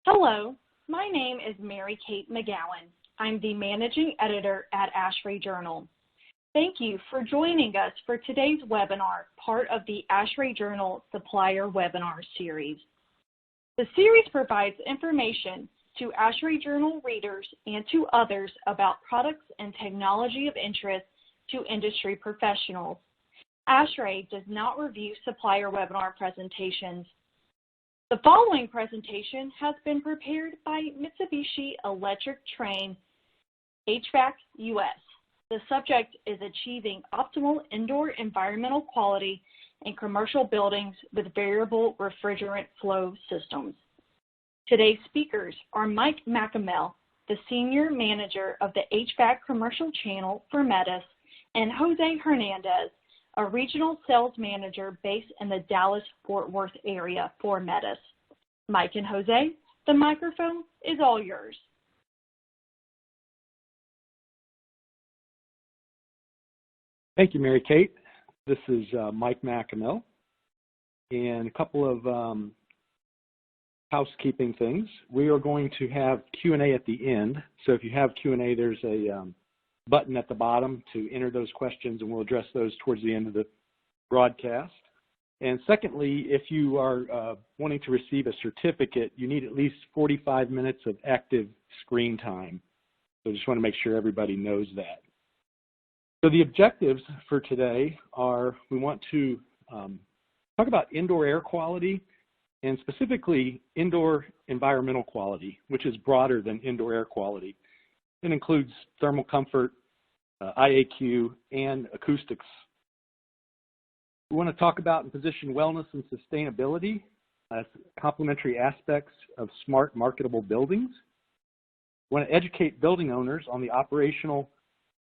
Hello, my name is Mary Kate McGowan. I'm the Managing Editor at ASHRAE Journal. Thank you for joining us for today's webinar, part of the ASHRAE Journal Supplier Webinar Series. The series provides information to ASHRAE Journal readers and to others about products and technology of interest to industry professionals. ASHRAE does not review supplier webinar presentations. The following presentation has been prepared by Mitsubishi Electric Trane HVAC US. The subject is achieving optimal indoor environmental quality in commercial buildings with variable refrigerant flow systems. Today's speakers are Mike McAmel, the Senior Manager of the HVAC Commercial Channel for METUS, and Jose Hernandez, a Regional Sales Manager based in the Dallas-Fort Worth area for METUS. Mike and Jose, the microphone is all yours. Thank you, Mary Kate. This is Mike McAmel, and a couple of housekeeping things. We are going to have Q&A at the end, so if you have Q&A, there's a button at the bottom to enter those questions, and we'll address those towards the end of the broadcast. And secondly, if you are wanting to receive a certificate, you need at least 45 minutes of active screen time. So I just want to make sure everybody knows that. So the objectives for today are we want to talk about indoor air quality and specifically indoor environmental quality, which is broader than indoor air quality. It includes thermal comfort, IAQ, and acoustics. We want to talk about and position wellness and sustainability as complementary aspects of smart, marketable buildings. We want to educate building owners on the operational,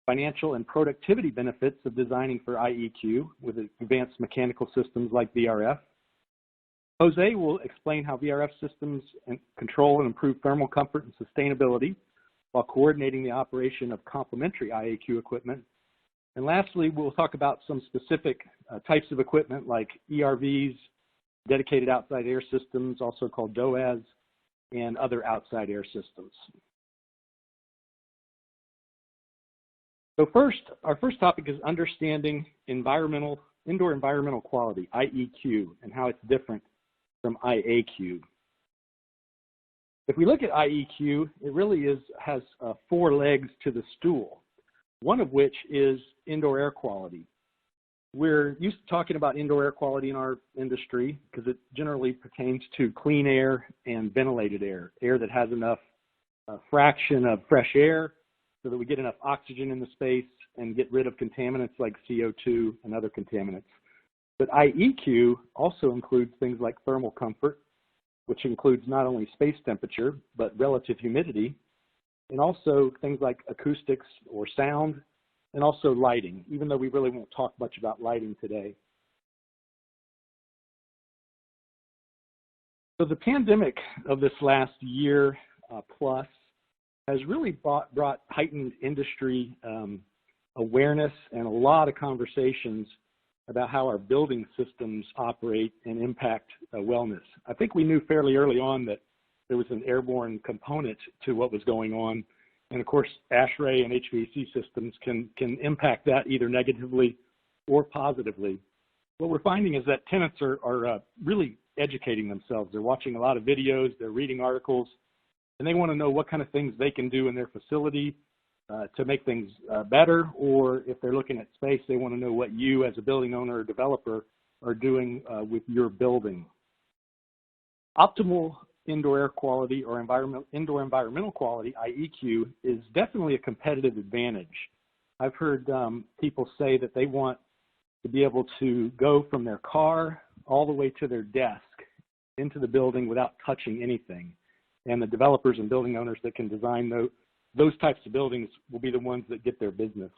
financial, and productivity benefits of designing for IEQ with advanced mechanical systems like VRF. Jose will explain how VRF systems control and improve thermal comfort and sustainability while coordinating the operation of complementary IAQ equipment. And lastly, we'll talk about some specific types of equipment like ERVs, dedicated outside air systems, also called DOAS, and other outside air systems. So first, our first topic is understanding indoor environmental quality, IEQ, and how it's different from IAQ. If we look at IEQ, it really has 4 legs to the stool, one of which is indoor air quality. We're used to talking about indoor air quality in our industry because it generally pertains to clean air and ventilated air, air that has enough fraction of fresh air so that we get enough oxygen in the space and get rid of contaminants like CO2 and other contaminants. But IEQ also includes things like thermal comfort, which includes not only space temperature, but relative humidity, and also things like acoustics or sound, and also lighting, even though we really won't talk much about lighting today. So the pandemic of this last year plus has really brought heightened industry awareness and a lot of conversations about how our building systems operate and impact wellness. I think we knew fairly early on that there was an airborne component to what was going on. And of course, ASHRAE and HVAC systems can impact that either negatively or positively. What we're finding is that tenants are really educating themselves. They're watching a lot of videos, they're reading articles, and they want to know what kind of things they can do in their facility to make things better, or if they're looking at space, they want to know what you as a building owner or developer are doing with your building. Optimal indoor air quality or indoor environmental quality, IEQ, is definitely a competitive advantage. I've heard people say that they want to be able to go from their car all the way to their desk into the building without touching anything. And the developers and building owners that can design those types of buildings will be the ones that get their business.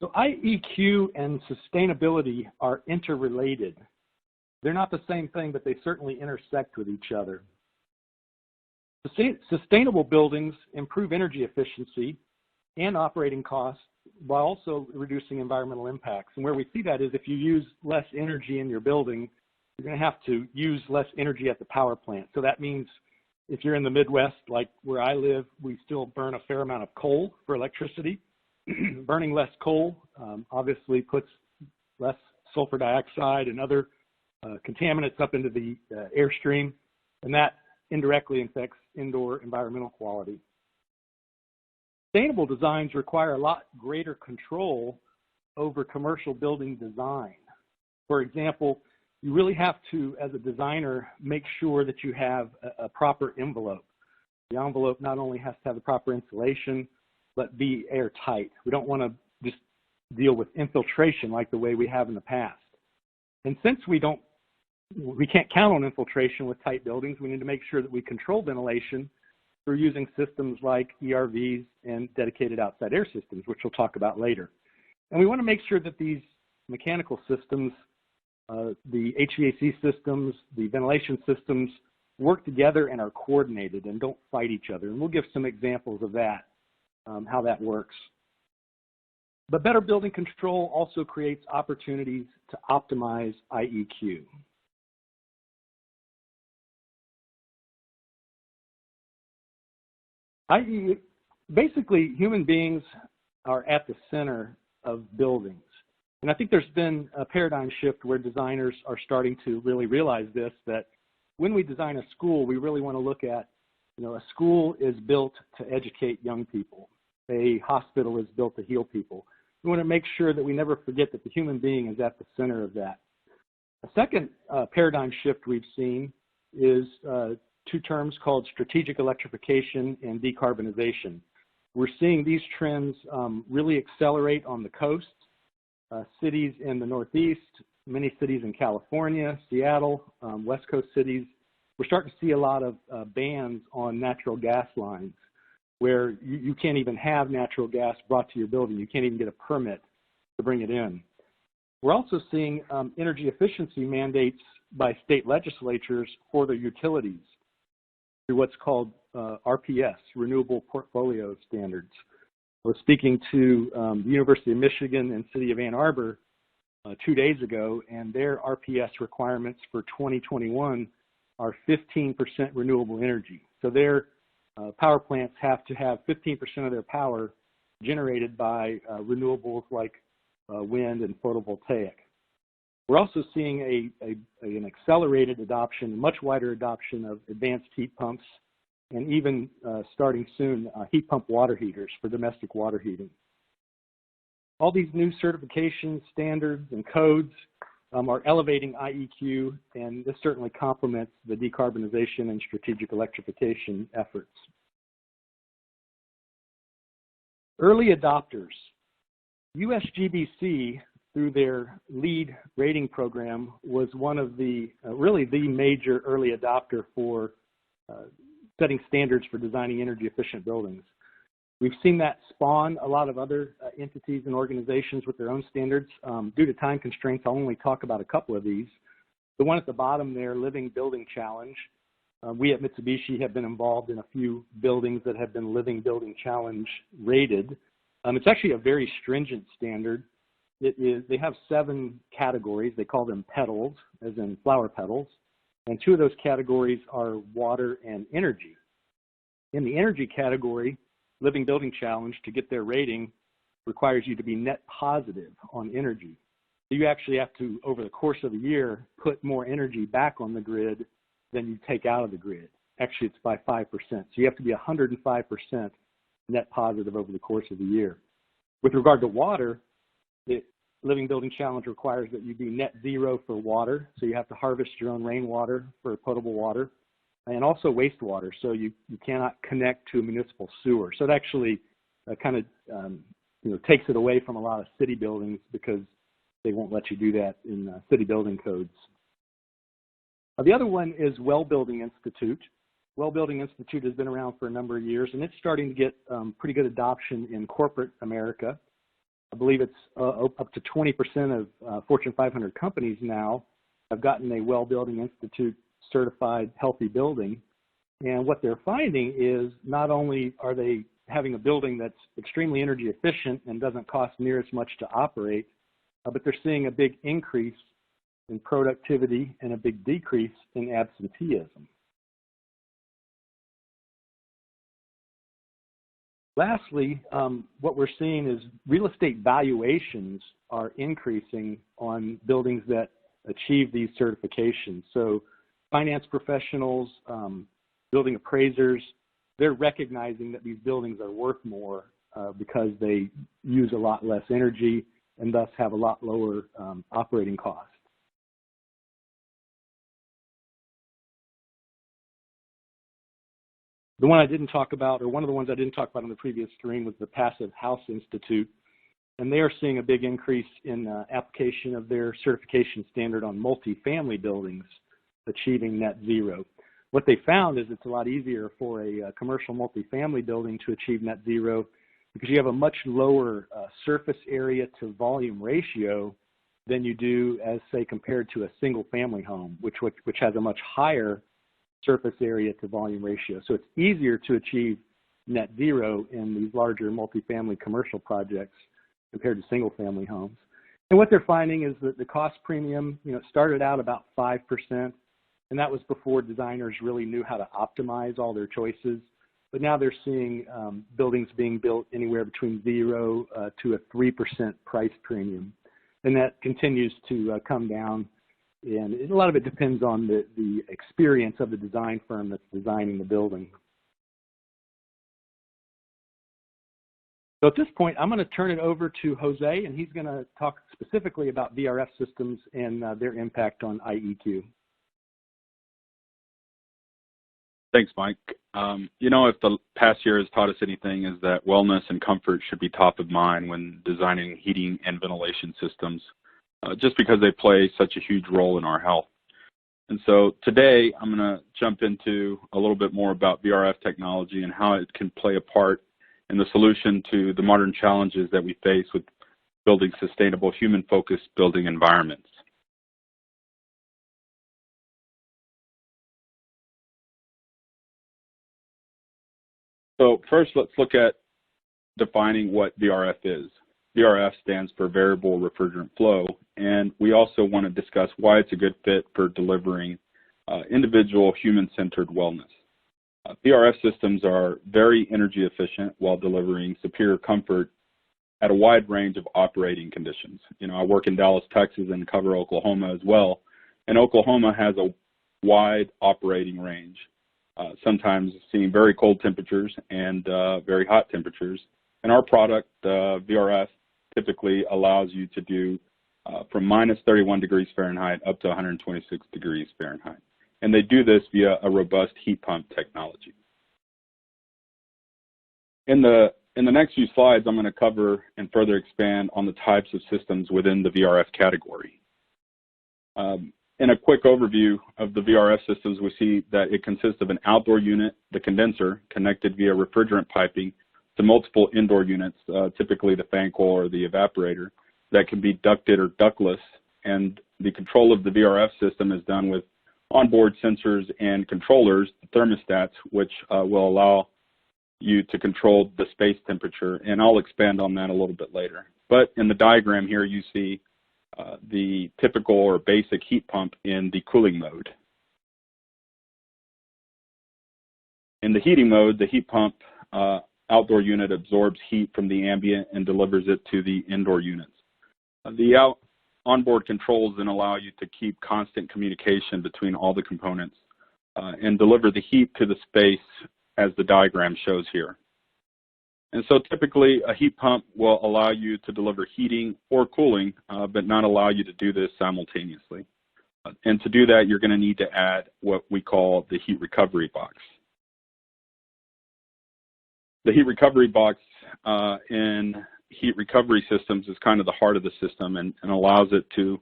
So IEQ and sustainability are interrelated. They're not the same thing, but they certainly intersect with each other. Sustainable buildings improve energy efficiency and operating costs while also reducing environmental impacts. And where we see that is if you use less energy in your building, you're going to have to use less energy at the power plant. So that means if you're in the Midwest, like where I live, we still burn a fair amount of coal for electricity. Burning less coal obviously puts less sulfur dioxide and other contaminants up into the airstream, and that indirectly affects indoor environmental quality. Sustainable designs require a lot greater control over commercial building design. For example, you really have to, as a designer, make sure that you have a proper envelope. The envelope not only has to have the proper insulation, but be airtight. We don't want to just deal with infiltration like the way we have in the past. And since we can't count on infiltration with tight buildings, we need to make sure that we control ventilation through using systems like ERVs and dedicated outside air systems, which we'll talk about later. And we want to make sure that these mechanical systems, the HVAC systems, the ventilation systems, work together and are coordinated and don't fight each other. And we'll give some examples of that, how that works. But better building control also creates opportunities to optimize IEQ. Basically, human beings are at the center of buildings. And I think there's been a paradigm shift where designers are starting to really realize this, that when we design a school, we really want to look at, a school is built to educate young people. A hospital is built to heal people. We want to make sure that we never forget that the human being is at the center of that. A second paradigm shift we've seen is two terms called strategic electrification and decarbonization. We're seeing these trends really accelerate on the coast, cities in the Northeast, many cities in California, Seattle, West Coast cities. We're starting to see a lot of bans on natural gas lines where you can't even have natural gas brought to your building. You can't even get a permit to bring it in. We're also seeing energy efficiency mandates by state legislatures for their utilities through what's called RPS, Renewable Portfolio Standards. I was speaking to the University of Michigan and City of Ann Arbor 2 days ago, and their RPS requirements for 2021 are 15% renewable energy. So their power plants have to have 15% of their power generated by renewables like wind and photovoltaic. We're also seeing an accelerated adoption, much wider adoption of advanced heat pumps, and even starting soon, heat pump water heaters for domestic water heating. All these new certifications, standards, and codes are elevating IEQ, and this certainly complements the decarbonization and strategic electrification efforts. Early adopters. USGBC, through their LEED rating program, was one of the, really the major early adopter for setting standards for designing energy efficient buildings. We've seen that spawn a lot of other entities and organizations with their own standards. Due to time constraints, I'll only talk about a couple of these. The one at the bottom there, Living Building Challenge. We at Mitsubishi have been involved in a few buildings that have been Living Building Challenge rated. It's actually a very stringent standard. They have 7 categories. They call them petals, as in flower petals. And 2 of those categories are water and energy. In the energy category, Living Building Challenge, to get their rating, requires you to be net positive on energy. So you actually have to, over the course of a year, put more energy back on the grid than you take out of the grid. Actually, it's by 5%. So you have to be 105% net positive over the course of the year. With regard to water, the Living Building Challenge requires that you be net zero for water. So you have to harvest your own rainwater for potable water, and also wastewater. So you cannot connect to a municipal sewer. So it actually kind of takes it away from a lot of city buildings because they won't let you do that in city building codes. The other one is Well Building Institute. Well Building Institute has been around for a number of years, and it's starting to get pretty good adoption in corporate America. I believe it's up to 20% of Fortune 500 companies now have gotten a Well Building Institute certified healthy building. And what they're finding is not only are they having a building that's extremely energy efficient and doesn't cost near as much to operate, but they're seeing a big increase in productivity and a big decrease in absenteeism. Lastly, what we're seeing is real estate valuations are increasing on buildings that achieve these certifications. So finance professionals, building appraisers, they're recognizing that these buildings are worth more because they use a lot less energy and thus have a lot lower operating costs. The one I didn't talk about, or one of the ones I didn't talk about on the previous screen, was the Passive House Institute. And they are seeing a big increase in application of their certification standard on multifamily buildings achieving net zero. What they found is it's a lot easier for a commercial multifamily building to achieve net zero because you have a much lower surface area to volume ratio than you do as, say, compared to a single family home, which has a much higher surface area to volume ratio. So it's easier to achieve net zero in these larger multifamily commercial projects compared to single family homes. And what they're finding is that the cost premium, started out about 5%, and that was before designers really knew how to optimize all their choices. But now they're seeing buildings being built anywhere between 0 to a 3% price premium. And that continues to come down. And a lot of it depends on the experience of the design firm that's designing the building. So at this point, I'm going to turn it over to Jose, and he's going to talk specifically about VRF systems and their impact on IEQ. Thanks, Mike. If the past year has taught us anything, is that wellness and comfort should be top of mind when designing heating and ventilation systems, just because they play such a huge role in our health. And so today, I'm going to jump into a little bit more about VRF technology and how it can play a part in the solution to the modern challenges that we face with building sustainable, human-focused building environments. So first, let's look at defining what VRF is. VRF stands for Variable Refrigerant Flow, and we also want to discuss why it's a good fit for delivering individual human-centered wellness. VRF systems are very energy efficient while delivering superior comfort at a wide range of operating conditions. I work in Dallas, Texas, and cover Oklahoma as well, and Oklahoma has a wide operating range, sometimes seeing very cold temperatures and very hot temperatures. And our product, VRF, typically allows you to do from minus 31 degrees Fahrenheit up to 126 degrees Fahrenheit. And they do this via a robust heat pump technology. In the next few slides, I'm going to cover and further expand on the types of systems within the VRF category. In a quick overview of the VRF systems, we see that it consists of an outdoor unit, the condenser, connected via refrigerant piping to multiple indoor units, typically the fan coil or the evaporator, that can be ducted or ductless. And the control of the VRF system is done with onboard sensors and controllers, thermostats, which will allow you to control the space temperature. And I'll expand on that a little bit later. But in the diagram here, you see the typical or basic heat pump in the cooling mode. In the heating mode, the heat pump outdoor unit absorbs heat from the ambient and delivers it to the indoor units. The onboard controls then allow you to keep constant communication between all the components and deliver the heat to the space as the diagram shows here. And so typically a heat pump will allow you to deliver heating or cooling, but not allow you to do this simultaneously. And to do that, you're going to need to add what we call the heat recovery box. The heat recovery box in heat recovery systems is kind of the heart of the system and allows it to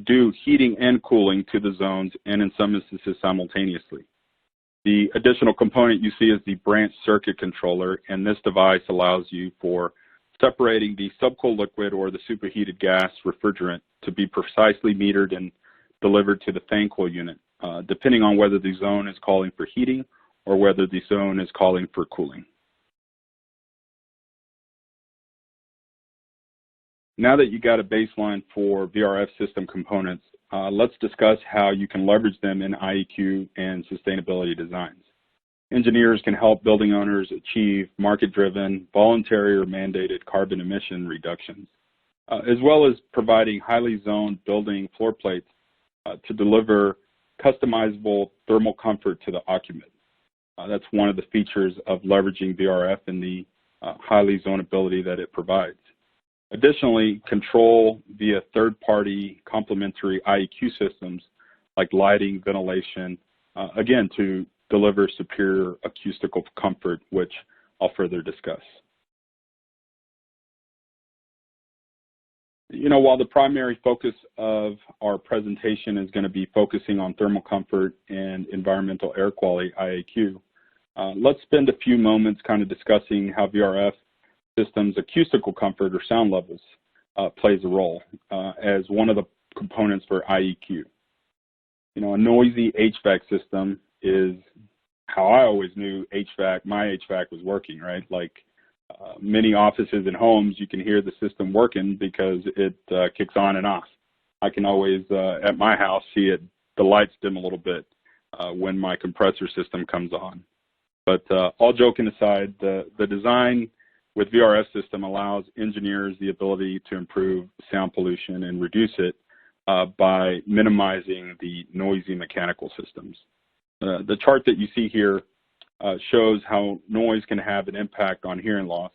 do heating and cooling to the zones and in some instances simultaneously. The additional component you see is the branch circuit controller, and this device allows you for separating the subcooled liquid or the superheated gas refrigerant to be precisely metered and delivered to the fan coil unit, depending on whether the zone is calling for heating or whether the zone is calling for cooling. Now that you got a baseline for VRF system components, let's discuss how you can leverage them in IEQ and sustainability designs. Engineers can help building owners achieve market-driven, voluntary, or mandated carbon emission reductions, as well as providing highly zoned building floor plates to deliver customizable thermal comfort to the occupant. That's one of the features of leveraging VRF and the highly zonability that it provides. Additionally, control via third-party complementary IEQ systems like lighting, ventilation, again, to deliver superior acoustical comfort, which I'll further discuss. You know, while the primary focus of our presentation is going to be focusing on thermal comfort and environmental air quality, IAQ, let's spend a few moments kind of discussing how VRF systems acoustical comfort or sound levels plays a role as one of the components for IEQ. You know, a noisy HVAC system is how I always knew my HVAC was working, right? Like many offices and homes, you can hear the system working because it kicks on and off. I can always, at my house, see the lights dim a little bit when my compressor system comes on. But all joking aside, the design with VRF system allows engineers the ability to improve sound pollution and reduce it by minimizing the noisy mechanical systems. The chart that you see here shows how noise can have an impact on hearing loss.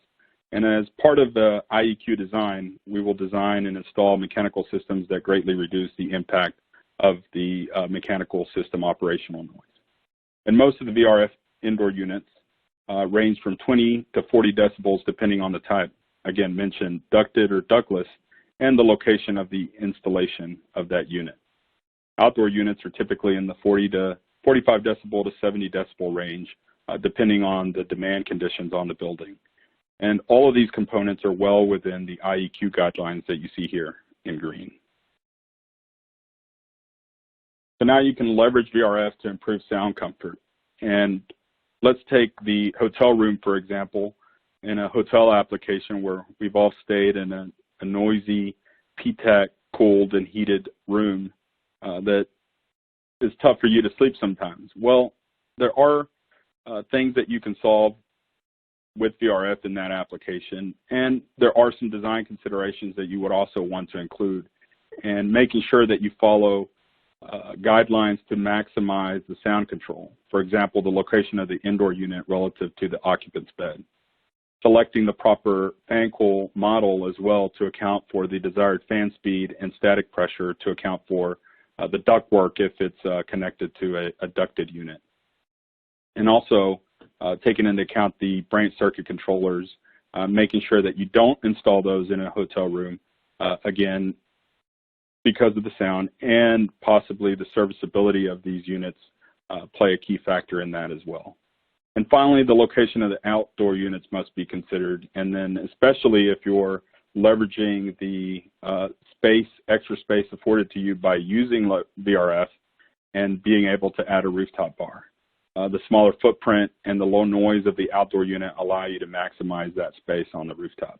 And as part of the IEQ design, we will design and install mechanical systems that greatly reduce the impact of the mechanical system operational noise. And most of the VRF indoor units range from 20 to 40 decibels depending on the type. Again, mentioned ducted or ductless and the location of the installation of that unit. Outdoor units are typically in the 45 decibel to 70 decibel range depending on the demand conditions on the building. And all of these components are well within the IEQ guidelines that you see here in green. So now you can leverage VRF to improve sound comfort. And let's take the hotel room, for example, in a hotel application where we've all stayed in a noisy, PTAC cooled and heated room that is tough for you to sleep sometimes. Well, there are things that you can solve with VRF in that application, and there are some design considerations that you would also want to include, and making sure that you follow guidelines to maximize the sound control. For example, the location of the indoor unit relative to the occupant's bed. Selecting the proper fan coil model as well to account for the desired fan speed and static pressure to account for the ductwork if it's connected to a ducted unit. And also taking into account the branch circuit controllers, making sure that you don't install those in a hotel room, again, because of the sound, and possibly the serviceability of these units play a key factor in that as well. And finally, the location of the outdoor units must be considered, and then especially if you're leveraging the extra space afforded to you by using VRF and being able to add a rooftop bar. The smaller footprint and the low noise of the outdoor unit allow you to maximize that space on the rooftop.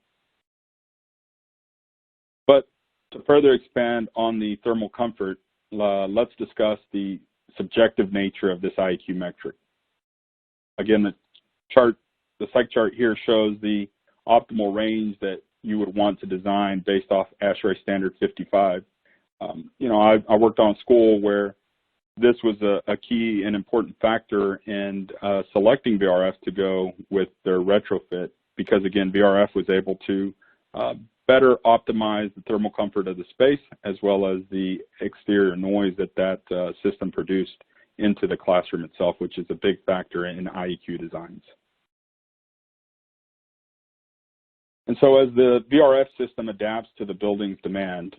But to further expand on the thermal comfort, let's discuss the subjective nature of this IEQ metric. Again, the psych chart here shows the optimal range that you would want to design based off AHRI Standard 55. You know, I worked on a school where this was a key and important factor in selecting VRF to go with their retrofit because, again, VRF was able to better optimize the thermal comfort of the space as well as the exterior noise that system produced into the classroom itself, which is a big factor in IEQ designs. And so as the VRF system adapts to the building's demand,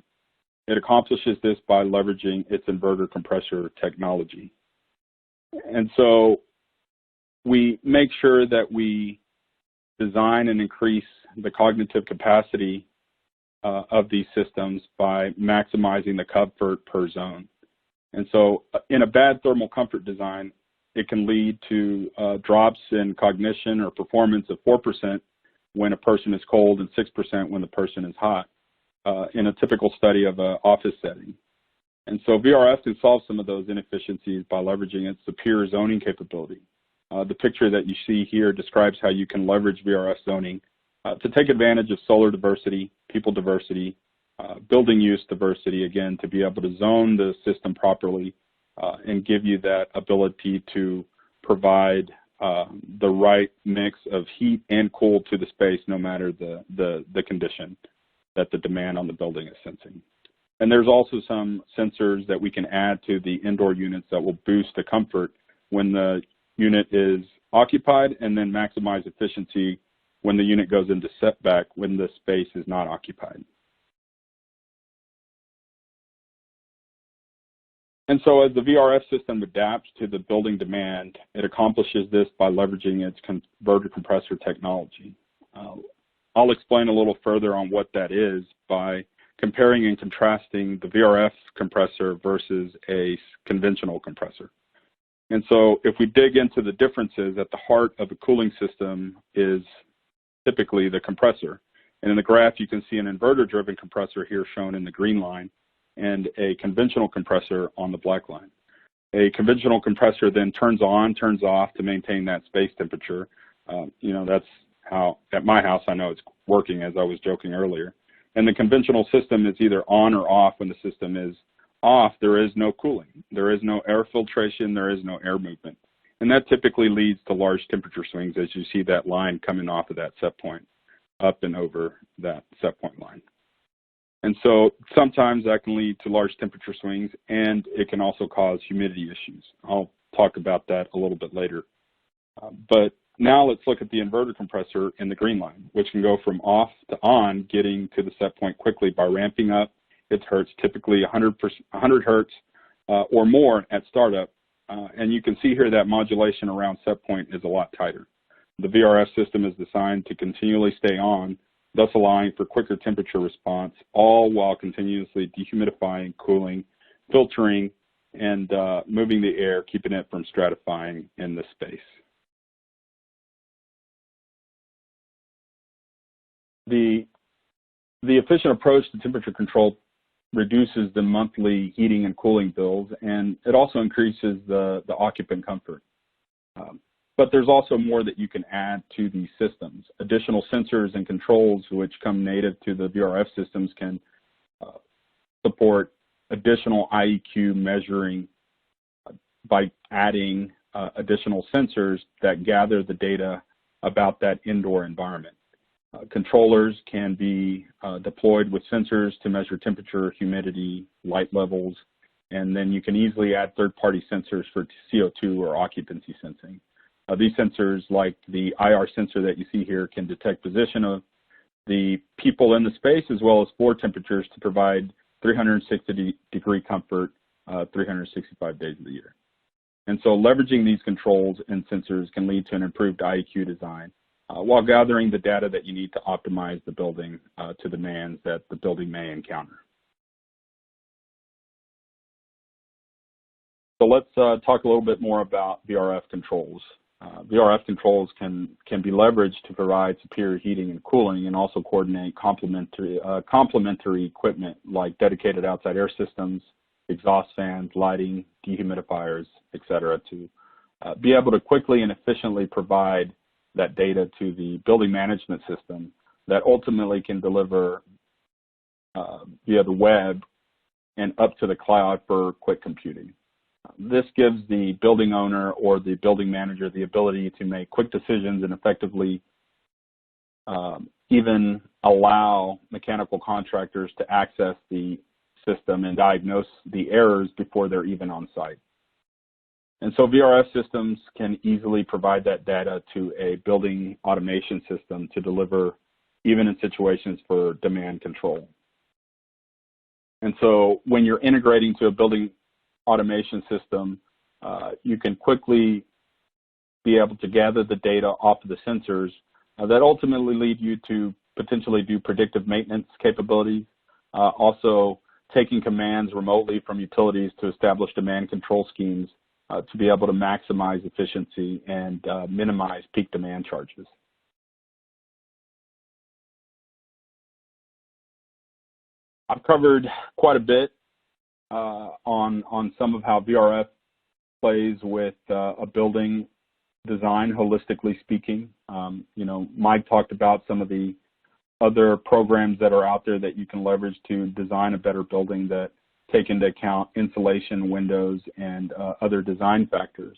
it accomplishes this by leveraging its inverter compressor technology. And so we make sure that we design and increase the cognitive capacity of these systems by maximizing the comfort per zone. And so in a bad thermal comfort design, it can lead to drops in cognition or performance of 4% when a person is cold and 6% when the person is hot in a typical study of an office setting. And so VRF can solve some of those inefficiencies by leveraging its superior zoning capability. The picture that you see here describes how you can leverage VRF zoning to take advantage of solar diversity, people diversity, building use diversity, again, to be able to zone the system properly and give you that ability to provide the right mix of heat and cool to the space, no matter the condition that the demand on the building is sensing. And there's also some sensors that we can add to the indoor units that will boost the comfort when the unit is occupied, and then maximize efficiency when the unit goes into setback when the space is not occupied. And so as the VRF system adapts to the building demand, it accomplishes this by leveraging its converter compressor technology. I'll explain a little further on what that is by comparing and contrasting the VRF compressor versus a conventional compressor. And so if we dig into the differences, at the heart of a cooling system is typically the compressor. And in the graph, you can see an inverter-driven compressor here shown in the green line, and a conventional compressor on the black line. A conventional compressor then turns on, turns off to maintain that space temperature. You know, that's how, at my house, I know it's working, as I was joking earlier. And the conventional system is either on or off. When the system is off, there is no cooling. There is no air filtration. There is no air movement. And that typically leads to large temperature swings, as you see that line coming off of that set point, up and over that set point line. And so sometimes that can lead to large temperature swings, and it can also cause humidity issues. I'll talk about that a little bit later. But now let's look at the inverter compressor in the green line, which can go from off to on, getting to the set point quickly by ramping up its hertz, typically 100 hertz or more at startup. And you can see here that modulation around set point is a lot tighter. The VRF system is designed to continually stay on, thus allowing for quicker temperature response, all while continuously dehumidifying, cooling, filtering, and moving the air, keeping it from stratifying in the space. The efficient approach to temperature control reduces the monthly heating and cooling bills, and it also increases the occupant comfort. But there's also more that you can add to these systems. Additional sensors and controls which come native to the VRF systems can support additional IEQ measuring by adding additional sensors that gather the data about that indoor environment. Controllers can be deployed with sensors to measure temperature, humidity, light levels, and then you can easily add third-party sensors for CO2 or occupancy sensing. These sensors, like the IR sensor that you see here, can detect position of the people in the space as well as floor temperatures to provide 360-degree comfort 365 days of the year. And so leveraging these controls and sensors can lead to an improved IEQ design while gathering the data that you need to optimize the building to demands that the building may encounter. So let's talk a little bit more about VRF controls. VRF controls can be leveraged to provide superior heating and cooling, and also coordinate complementary equipment like dedicated outside air systems, exhaust fans, lighting, dehumidifiers, etc., to be able to quickly and efficiently provide that data to the building management system that ultimately can deliver via the web and up to the cloud for quick computing. This gives the building owner or the building manager the ability to make quick decisions and effectively even allow mechanical contractors to access the system and diagnose the errors before they're even on site. And so VRF systems can easily provide that data to a building automation system to deliver even in situations for demand control. And so when you're integrating to a building automation system, you can quickly be able to gather the data off of the sensors that ultimately lead you to potentially do predictive maintenance capabilities, also taking commands remotely from utilities to establish demand control schemes to be able to maximize efficiency and minimize peak demand charges. I've covered quite a bit on some of how VRF plays with a building design, holistically speaking. You know, Mike talked about some of the other programs that are out there that you can leverage to design a better building that take into account insulation, windows, and other design factors.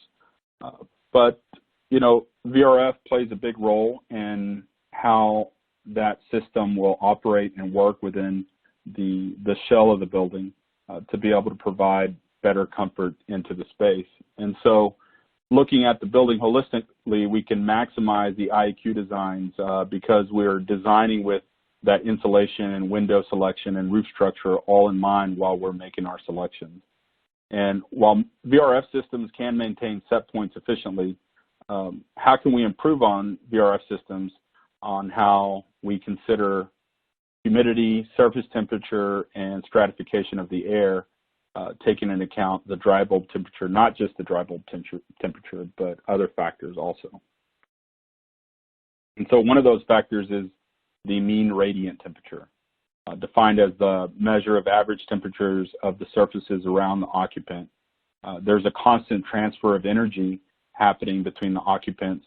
But, you know, VRF plays a big role in how that system will operate and work within the shell of the building to be able to provide better comfort into the space. And so looking at the building holistically, we can maximize the IEQ designs because we're designing with that insulation and window selection and roof structure all in mind while we're making our selections. And while VRF systems can maintain set points efficiently, how can we improve on VRF systems on how we consider humidity, surface temperature, and stratification of the air, taking into account the dry bulb temperature, not just the dry bulb temperature, but other factors also. And so one of those factors is the mean radiant temperature, defined as the measure of average temperatures of the surfaces around the occupant. There's a constant transfer of energy happening between the occupants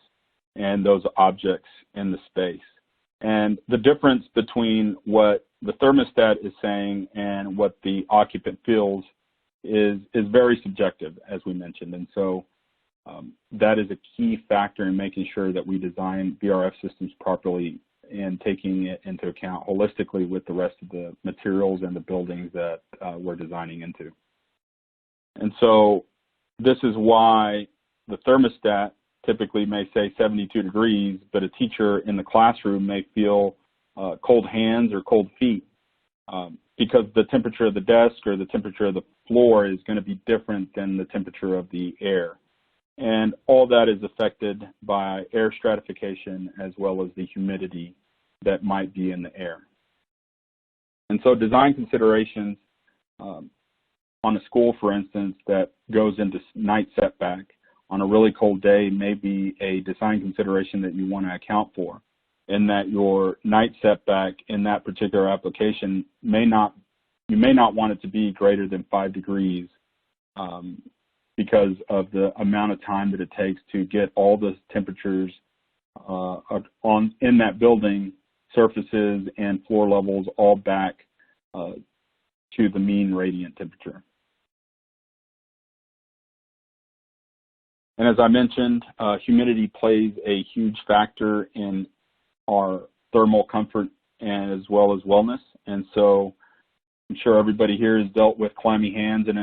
and those objects in the space. And the difference between what the thermostat is saying and what the occupant feels is very subjective, as we mentioned. And so that is a key factor in making sure that we design VRF systems properly and taking it into account holistically with the rest of the materials and the buildings that we're designing into. And so this is why the thermostat typically may say 72 degrees, but a teacher in the classroom may feel cold hands or cold feet because the temperature of the desk or the temperature of the floor is going to be different than the temperature of the air. And all that is affected by air stratification as well as the humidity that might be in the air. And so design considerations on a school, for instance, that goes into night setback on a really cold day may be a design consideration that you want to account for, in that your night setback in that particular application you may not want it to be greater than 5 degrees because of the amount of time that it takes to get all the temperatures in that building, surfaces and floor levels all back to the mean radiant temperature. And as I mentioned, humidity plays a huge factor in our thermal comfort and as well as wellness. And so I'm sure everybody here has dealt with clammy hands in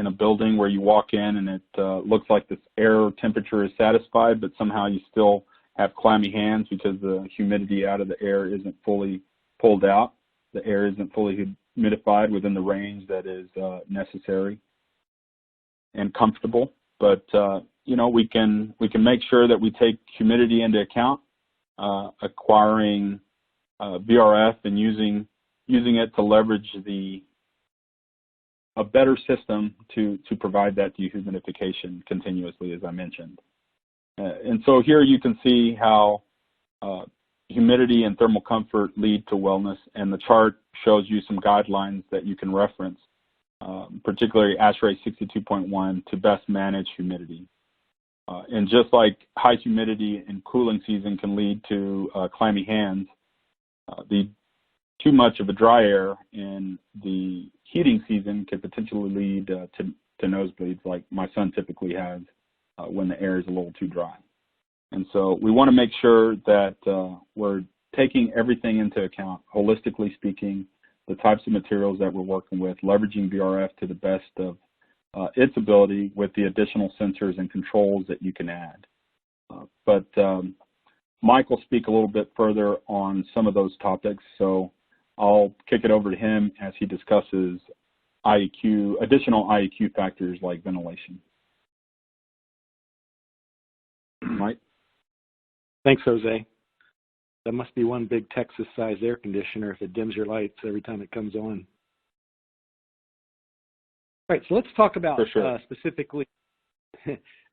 a building where you walk in and it looks like the air temperature is satisfied, but somehow you still have clammy hands because the humidity out of the air isn't fully pulled out. The air isn't fully humidified within the range that is necessary and comfortable. But you know, we can make sure that we take humidity into account, acquiring VRF and using it to leverage a better system to provide that dehumidification continuously, as I mentioned. And so here you can see how humidity and thermal comfort lead to wellness, and the chart shows you some guidelines that you can reference, particularly ASHRAE 62.1 to best manage humidity. And just like high humidity in cooling season can lead to clammy hands, too much of a dry air in the heating season can potentially lead to nosebleeds, like my son typically has when the air is a little too dry. And so we want to make sure that we're taking everything into account, holistically speaking, the types of materials that we're working with, leveraging VRF to the best of its ability with the additional sensors and controls that you can add. But Mike will speak a little bit further on some of those topics, so I'll kick it over to him as he discusses additional IEQ factors like ventilation. Mike? Thanks, Jose. That must be one big Texas-sized air conditioner if it dims your lights every time it comes on. All right, so let's talk about specifically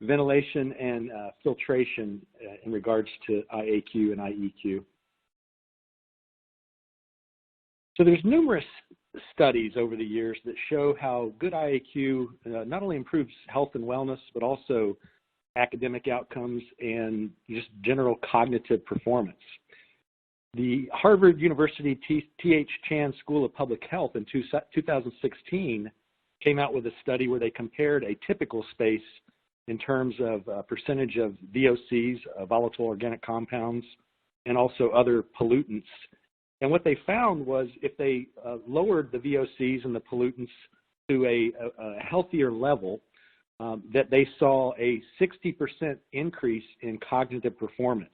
ventilation and filtration in regards to IAQ and IEQ. So there's numerous studies over the years that show how good IAQ not only improves health and wellness, but also academic outcomes and just general cognitive performance. The Harvard University T.H. Chan School of Public Health in 2016 came out with a study where they compared a typical space in terms of percentage of VOCs, volatile organic compounds, and also other pollutants. And what they found was if they lowered the VOCs and the pollutants to a healthier level, that they saw a 60% increase in cognitive performance.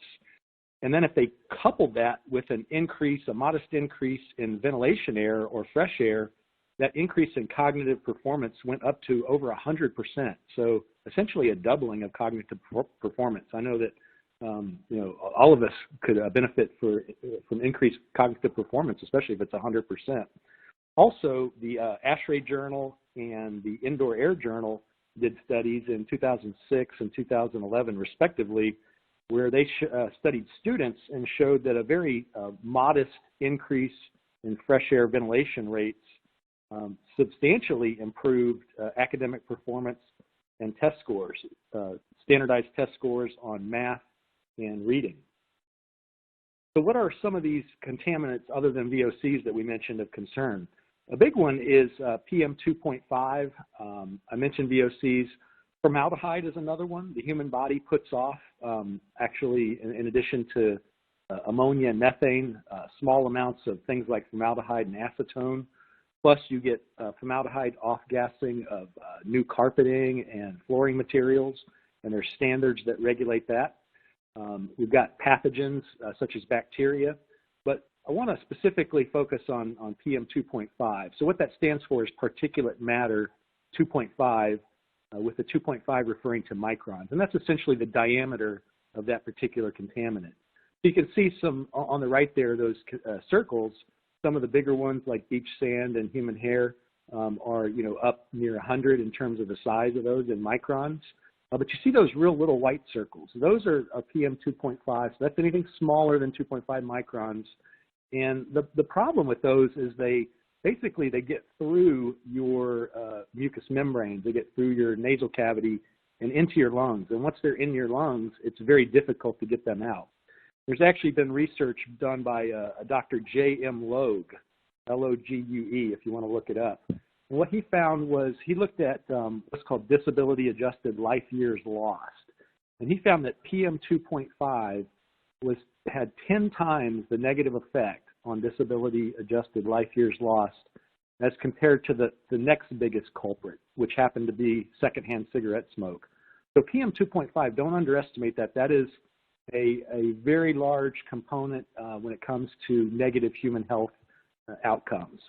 And then if they coupled that with an increase, a modest increase in ventilation air or fresh air, that increase in cognitive performance went up to over 100%. So essentially a doubling of cognitive performance. I know that all of us could benefit from increased cognitive performance, especially if it's 100%. Also, the ASHRAE journal and the Indoor Air Journal did studies in 2006 and 2011, respectively, where they studied students and showed that a very modest increase in fresh air ventilation rates substantially improved academic performance and test scores, standardized test scores on math and reading. So what are some of these contaminants other than VOCs that we mentioned of concern? A big one is PM 2.5. I mentioned VOCs. Formaldehyde is another one. The human body puts off, actually, in addition to ammonia and methane, small amounts of things like formaldehyde and acetone. Plus, you get formaldehyde off-gassing of new carpeting and flooring materials, and there's standards that regulate that. We've got pathogens such as bacteria, but I want to specifically focus on PM 2.5. So what that stands for is particulate matter 2.5, with the 2.5 referring to microns, and that's essentially the diameter of that particular contaminant. So you can see some on the right there, those circles. Some of the bigger ones like beach sand and human hair are up near 100 in terms of the size of those in microns. But you see those real little white circles. Those are PM 2.5, so that's anything smaller than 2.5 microns. And the problem with those is they get through your mucous membranes. They get through your nasal cavity and into your lungs. And once they're in your lungs, it's very difficult to get them out. There's actually been research done by a Dr. J.M. Logue, L-O-G-U-E, if you want to look it up. And what he found was he looked at what's called disability-adjusted life years lost. And he found that PM 2.5 had 10 times the negative effect on disability-adjusted life years lost as compared to the next biggest culprit, which happened to be secondhand cigarette smoke. So PM 2.5, don't underestimate that. That is a very large component when it comes to negative human health outcomes.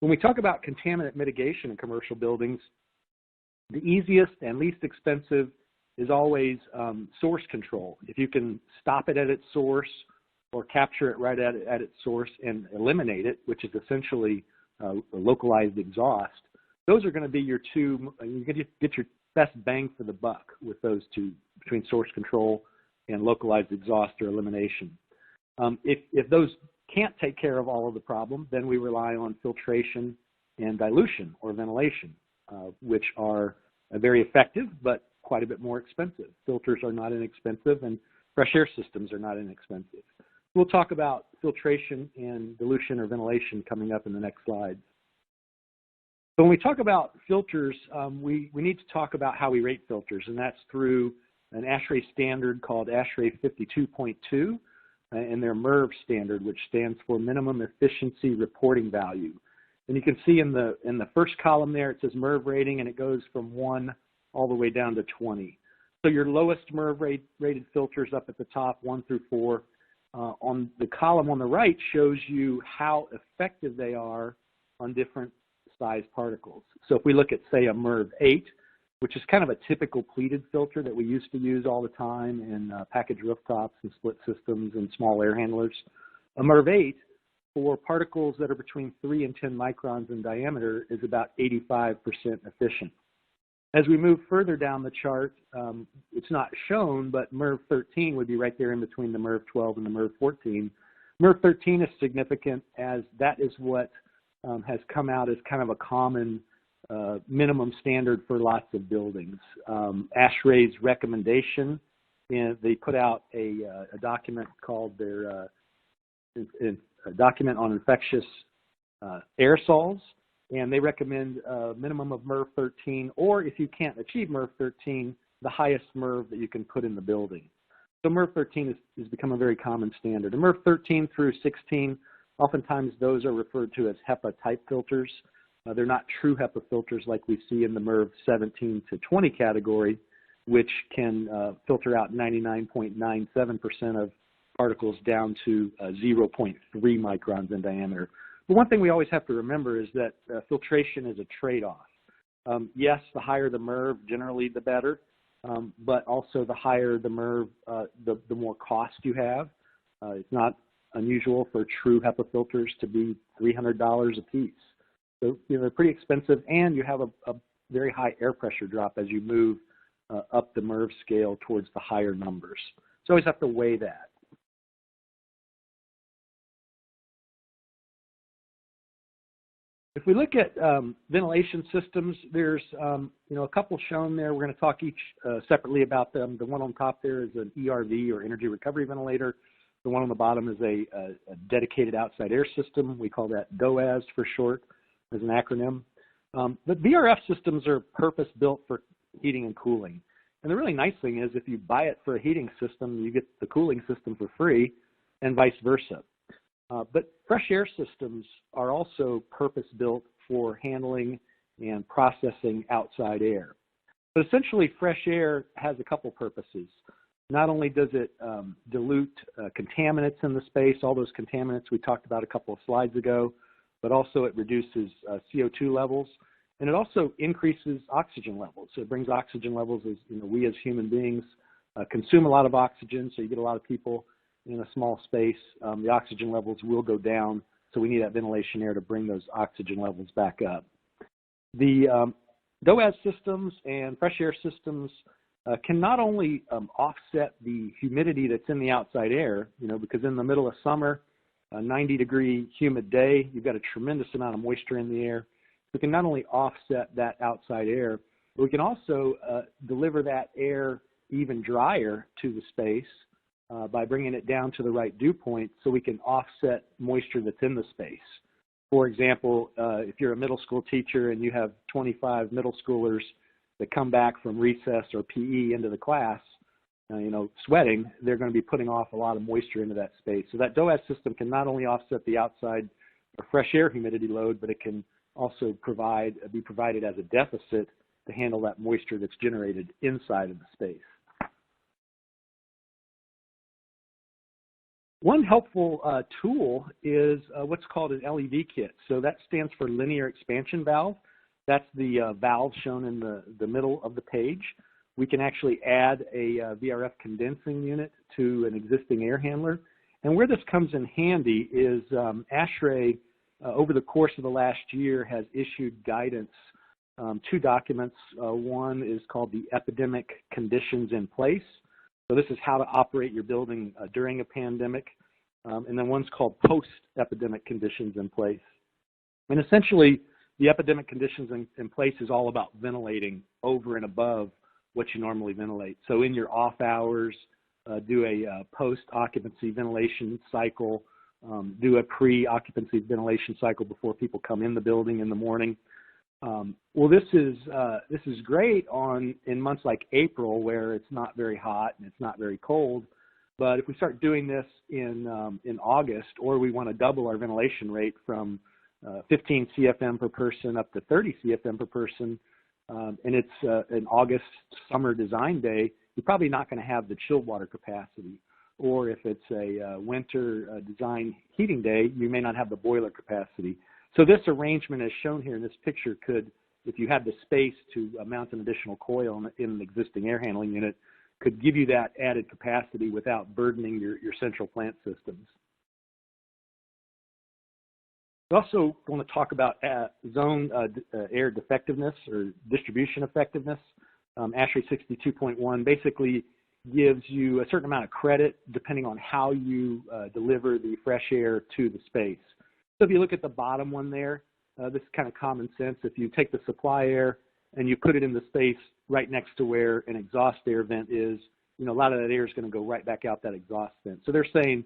When we talk about contaminant mitigation in commercial buildings, the easiest and least expensive is always source control. If you can stop it at its source or capture it right at its source and eliminate it, which is essentially localized exhaust, those are going to be your two, you get your best bang for the buck with those two, between source control and localized exhaust or elimination. If those can't take care of all of the problem, then we rely on filtration and dilution or ventilation, which are very effective but quite a bit more expensive. Filters are not inexpensive and fresh air systems are not inexpensive. We'll talk about filtration and dilution or ventilation coming up in the next slide. So when we talk about filters, we need to talk about how we rate filters, and that's through an AHRI standard called ASHRAE 52.2 and their MERV standard, which stands for Minimum Efficiency Reporting Value. And you can see in the first column there, it says MERV rating, and it goes from 1 all the way down to 20. So your lowest MERV rated filters up at the top, 1 through 4. On the column on the right shows you how effective they are on different size particles. So if we look at, say, a MERV 8, which is kind of a typical pleated filter that we used to use all the time in package rooftops and split systems and small air handlers, a MERV 8 for particles that are between 3 and 10 microns in diameter is about 85% efficient. As we move further down the chart, it's not shown, but MERV 13 would be right there in between the MERV 12 and the MERV 14. MERV 13 is significant as that is what has come out as kind of a common minimum standard for lots of buildings. ASHRAE's recommendation, and they put out a document called their a document on infectious aerosols, and they recommend a minimum of MERV 13, or if you can't achieve MERV 13, the highest MERV that you can put in the building. So MERV 13 has become a very common standard. And MERV 13 through 16, oftentimes those are referred to as HEPA type filters. They're not true HEPA filters like we see in the MERV 17 to 20 category, which can filter out 99.97% of particles down to 0.3 microns in diameter. But one thing we always have to remember is that filtration is a trade-off. Yes, the higher the MERV, generally the better, but also the higher the MERV, the more cost you have. It's not unusual for true HEPA filters to be $300 a piece. So they're pretty expensive, and you have a very high air pressure drop as you move up the MERV scale towards the higher numbers. So always have to weigh that. If we look at ventilation systems, there's a couple shown there. We're going to talk each separately about them. The one on top there is an ERV, or energy recovery ventilator. The one on the bottom is a dedicated outside air system. We call that DOAS for short, as an acronym. But VRF systems are purpose-built for heating and cooling. And the really nice thing is if you buy it for a heating system, you get the cooling system for free, and vice versa. But fresh air systems are also purpose-built for handling and processing outside air. But essentially, fresh air has a couple purposes. Not only does it dilute contaminants in the space, all those contaminants we talked about a couple of slides ago, but also it reduces CO2 levels, and it also increases oxygen levels. So it brings oxygen levels as, we as human beings consume a lot of oxygen, so you get a lot of people in a small space. The oxygen levels will go down, so we need that ventilation air to bring those oxygen levels back up. The DOAS systems and fresh air systems can not only offset the humidity that's in the outside air, because in the middle of summer, a 90-degree humid day, you've got a tremendous amount of moisture in the air. We can not only offset that outside air, but we can also deliver that air even drier to the space by bringing it down to the right dew point, so we can offset moisture that's in the space. For example, if you're a middle school teacher and you have 25 middle schoolers that come back from recess or PE into the class, sweating, they're going to be putting off a lot of moisture into that space. So that DOAS system can not only offset the outside or fresh air humidity load, but it can also be provided as a deficit to handle that moisture that's generated inside of the space. One helpful tool is what's called an LEV Kit. So that stands for linear expansion valve. That's the valve shown in the middle of the page. We can actually add a VRF condensing unit to an existing air handler. And where this comes in handy is ASHRAE, over the course of the last year, has issued guidance, 2 documents. One is called the Epidemic Conditions in Place. So this is how to operate your building during a pandemic. And then one's called Post-Epidemic Conditions in Place. And essentially, the epidemic conditions in place is all about ventilating over and above what you normally ventilate. So in your off hours, do a post-occupancy ventilation cycle, do a pre-occupancy ventilation cycle before people come in the building in the morning. Well, this is great in months like April, where it's not very hot and it's not very cold. But if we start doing this in August, or we want to double our ventilation rate from 15 CFM per person up to 30 CFM per person, and it's an August summer design day, you're probably not going to have the chilled water capacity. Or if it's a winter design heating day, you may not have the boiler capacity. So this arrangement, as shown here in this picture, could, if you had the space to mount an additional coil in an existing air handling unit, could give you that added capacity without burdening your central plant systems. We also want to talk about zone air defectiveness or distribution effectiveness. ASHRAE 62.1, basically, gives you a certain amount of credit depending on how you deliver the fresh air to the space. So if you look at the bottom one there, this is kind of common sense. If you take the supply air and you put it in the space right next to where an exhaust air vent is, a lot of that air is going to go right back out that exhaust vent. So they're saying,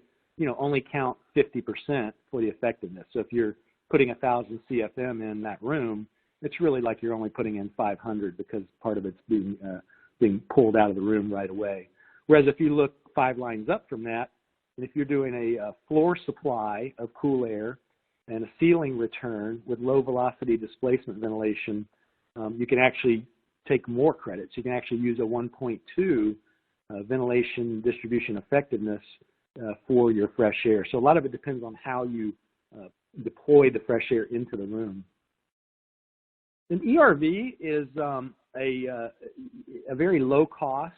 only count 50% for the effectiveness. So if you're putting 1,000 CFM in that room, it's really like you're only putting in 500 because part of it's being pulled out of the room right away. Whereas if you look 5 lines up from that, and if you're doing a floor supply of cool air and a ceiling return with low velocity displacement ventilation, you can actually take more credits. You can actually use a 1.2 ventilation distribution effectiveness for your fresh air. So a lot of it depends on how you deploy the fresh air into the room. An ERV is a very low-cost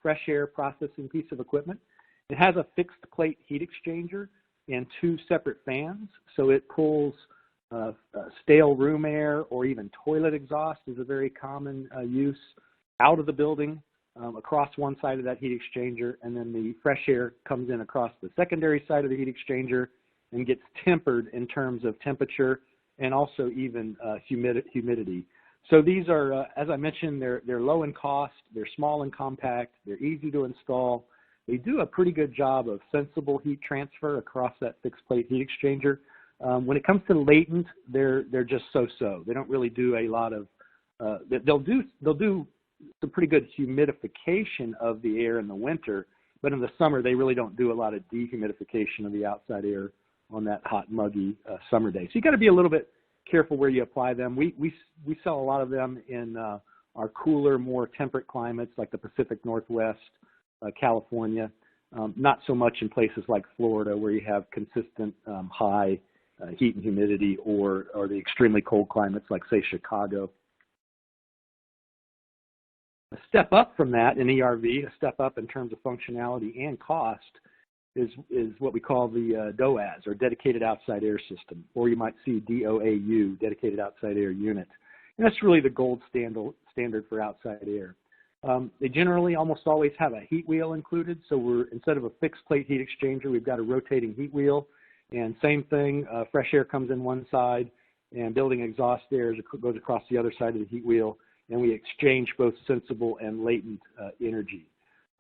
fresh air processing piece of equipment. It has a fixed plate heat exchanger and 2 separate fans, so it pulls stale room air or even toilet exhaust is a very common use out of the building across one side of that heat exchanger, and then the fresh air comes in across the secondary side of the heat exchanger and gets tempered in terms of temperature and also even humidity. So these are, as I mentioned, they're low in cost, they're small and compact, they're easy to install. They do a pretty good job of sensible heat transfer across that fixed plate heat exchanger. When it comes to latent, they're just so-so. They don't really do a lot of, they'll do some pretty good humidification of the air in the winter, but in the summer they really don't do a lot of dehumidification of the outside air on that hot, muggy summer day. So you got to be a little bit careful where you apply them. We sell a lot of them in our cooler, more temperate climates like the Pacific Northwest, California. Not so much in places like Florida where you have consistent high heat and humidity, or the extremely cold climates like, say, Chicago. A step up from that in ERV, a step up in terms of functionality and cost, is what we call the DOAS, or Dedicated Outside Air System, or you might see DOAU, Dedicated Outside Air Unit. And that's really the gold standard for outside air. They generally almost always have a heat wheel included, so instead of a fixed plate heat exchanger, we've got a rotating heat wheel. And same thing, fresh air comes in one side, and building exhaust air goes across the other side of the heat wheel, and we exchange both sensible and latent energy.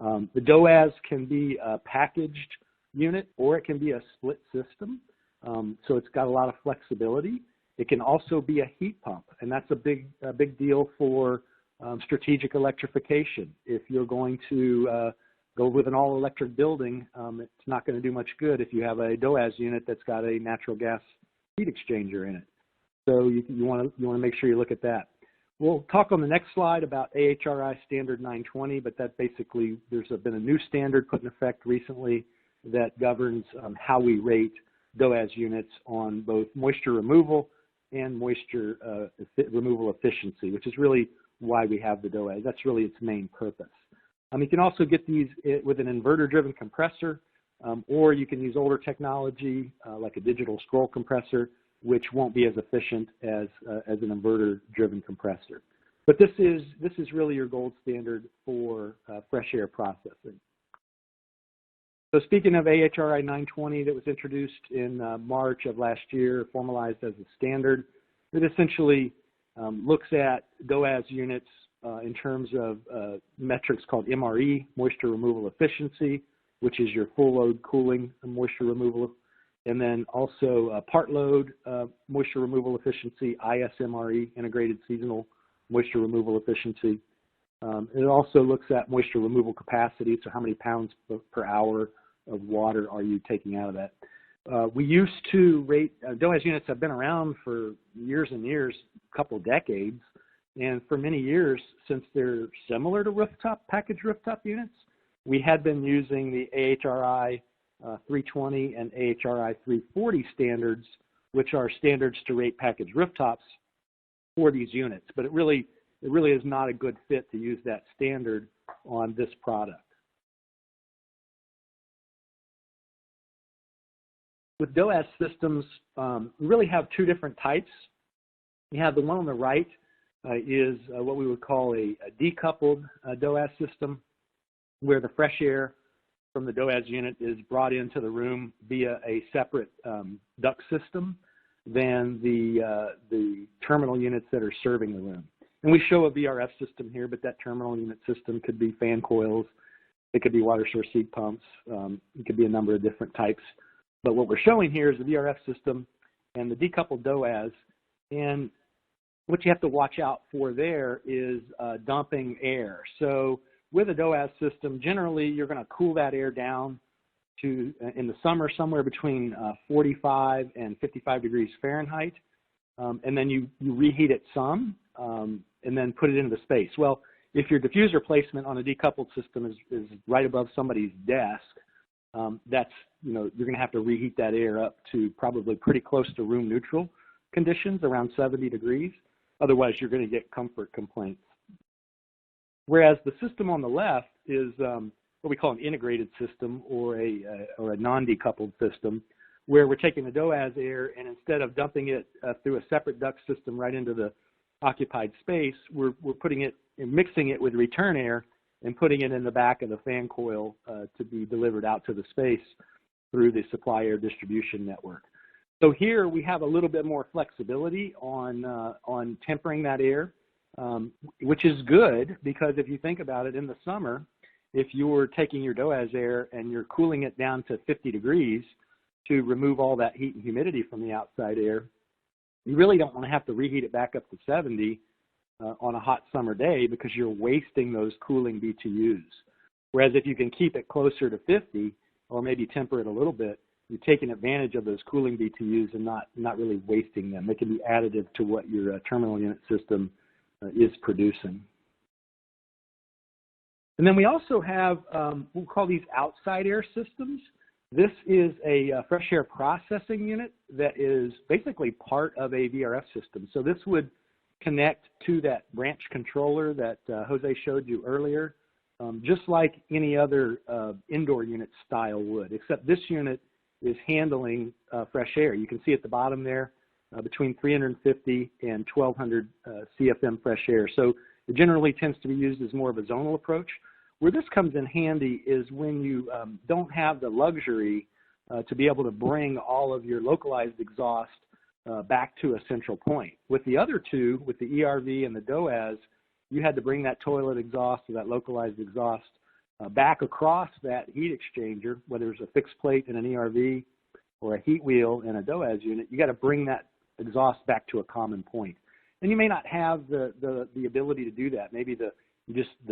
The DOAS can be a packaged unit, or it can be a split system, so it's got a lot of flexibility. It can also be a heat pump, and that's a big deal for strategic electrification. If you're going to go with an all-electric building, it's not going to do much good if you have a DOAS unit that's got a natural gas heat exchanger in it. So you want to make sure you look at that. We'll talk on the next slide about AHRI Standard 920, but that basically, there's been a new standard put in effect recently that governs how we rate DOAS units on both moisture removal and moisture removal efficiency, which is really why we have the DOAS. That's really its main purpose. You can also get these with an inverter-driven compressor, or you can use older technology like a digital scroll compressor, which won't be as efficient as an inverter-driven compressor. But this is really your gold standard for fresh air processing. So speaking of AHRI 920 that was introduced in March of last year, formalized as a standard, it essentially looks at DOAS units in terms of metrics called MRE, moisture removal efficiency, which is your full load cooling moisture removal, and then also part load moisture removal efficiency, ISMRE, integrated seasonal moisture removal efficiency. It also looks at moisture removal capacity, so how many pounds per hour of water are you taking out of that. We used to rate, DOAS units have been around for years and years, a couple of decades, and for many years, since they're similar to packaged rooftop units, we had been using the AHRI 320 and AHRI 340 standards, which are standards to rate packaged rooftops for these units. But it really is not a good fit to use that standard on this product. With DOAS systems, we really have two different types. You have the one on the right is what we would call a decoupled DOAS system. where the fresh air from the DOAS unit is brought into the room via a separate duct system than the terminal units that are serving the room. And we show a VRF system here, but that terminal unit system could be fan coils, it could be water source heat pumps, it could be a number of different types. But what we're showing here is the VRF system and the decoupled DOAS. And what you have to watch out for there is dumping air. So with a DOAS system, generally you're going to cool that air down to, in the summer, somewhere between 45 and 55 degrees Fahrenheit. And then you reheat it some and then put it into the space. Well, if your diffuser placement on a decoupled system is right above somebody's desk, that's, you're going to have to reheat that air up to probably pretty close to room neutral conditions, around 70 degrees. Otherwise, you're going to get comfort complaints. Whereas the system on the left is what we call an integrated system, or a non-decoupled system, where we're taking the DOAS air and instead of dumping it through a separate duct system right into the occupied space, we're putting it and mixing it with return air and putting it in the back of the fan coil to be delivered out to the space through the supply air distribution network. So here we have a little bit more flexibility on tempering that air, which is good, because if you think about it, in the summer, if you were taking your DOAS air and you're cooling it down to 50 degrees to remove all that heat and humidity from the outside air, you really don't want to have to reheat it back up to 70 on a hot summer day, because you're wasting those cooling BTUs. Whereas if you can keep it closer to 50, or maybe temper it a little bit, you're taking advantage of those cooling BTUs and not really wasting them. They can be additive to what your terminal unit system is producing. And then we also have, we'll call these outside air systems. This is a fresh air processing unit that is basically part of a VRF system. So this would connect to that branch controller that Jose showed you earlier, just like any other indoor unit style would, except this unit is handling fresh air. You can see at the bottom there, between 350 and 1200 CFM fresh air. So it generally tends to be used as more of a zonal approach. Where this comes in handy is when you don't have the luxury to be able to bring all of your localized exhaust back to a central point. With the other two, with the ERV and the DOAS, you had to bring that toilet exhaust or that localized exhaust back across that heat exchanger, whether it's a fixed plate in an ERV or a heat wheel in a DOAS unit. You got to bring that exhaust back to a common point. And you may not have the ability to do that. Maybe the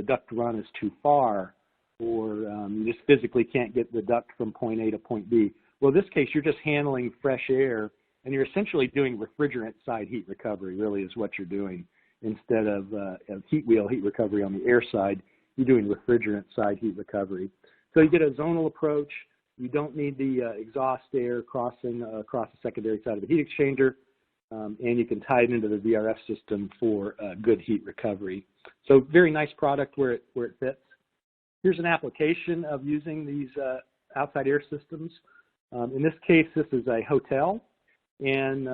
duct run is too far, or you just physically can't get the duct from point A to point B. Well, in this case, you're just handling fresh air, and you're essentially doing refrigerant side heat recovery, really, is what you're doing. Instead of heat wheel heat recovery on the air side, you're doing refrigerant side heat recovery. So you get a zonal approach. You don't need the exhaust air crossing across the secondary side of the heat exchanger, and you can tie it into the VRF system for good heat recovery. So very nice product where it fits. Here's an application of using these outside air systems. In this case, this is a hotel, and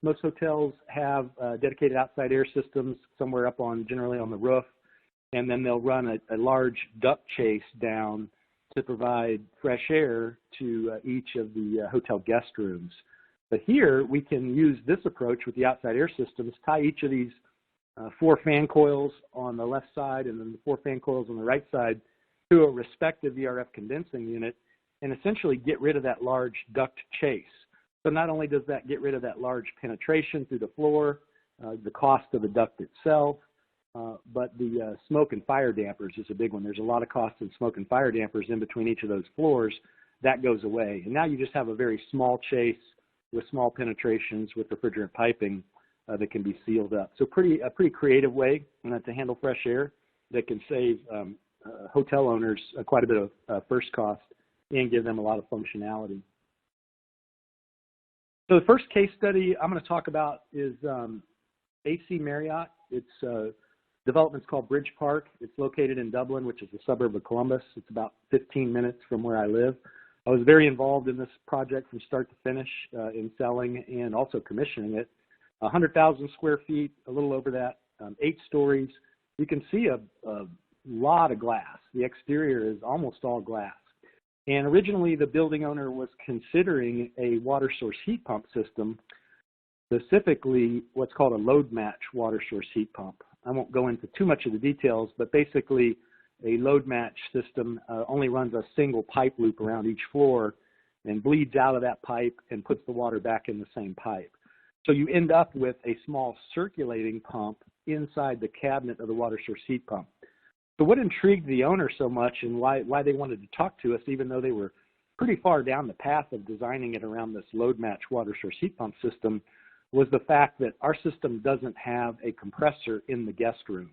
most hotels have dedicated outside air systems somewhere up on, generally on the roof, and then they'll run a large duct chase down to provide fresh air to each of the hotel guest rooms. But here, we can use this approach with the outside air systems, tie each of these 4 fan coils on the left side and then the 4 fan coils on the right side to a respective VRF condensing unit, and essentially get rid of that large duct chase. So not only does that get rid of that large penetration through the floor, the cost of the duct itself, but the smoke and fire dampers is a big one. There's a lot of cost in smoke and fire dampers in between each of those floors. That goes away. And now you just have a very small chase with small penetrations with refrigerant piping that can be sealed up. So a pretty creative way to handle fresh air that can save hotel owners quite a bit of first cost and give them a lot of functionality. So the first case study I'm going to talk about is AC Marriott. Its development's called Bridge Park. It's located in Dublin, which is a suburb of Columbus. It's about 15 minutes from where I live. I was very involved in this project from start to finish in selling and also commissioning it. 100,000 square feet, a little over that, 8 stories. You can see a lot of glass. The exterior is almost all glass. And originally, the building owner was considering a water source heat pump system, specifically what's called a load match water source heat pump. I won't go into too much of the details, but basically a load match system only runs a single pipe loop around each floor and bleeds out of that pipe and puts the water back in the same pipe. So you end up with a small circulating pump inside the cabinet of the water source heat pump. So what intrigued the owner so much and why they wanted to talk to us, even though they were pretty far down the path of designing it around this load match water source heat pump system, was the fact that our system doesn't have a compressor in the guest room.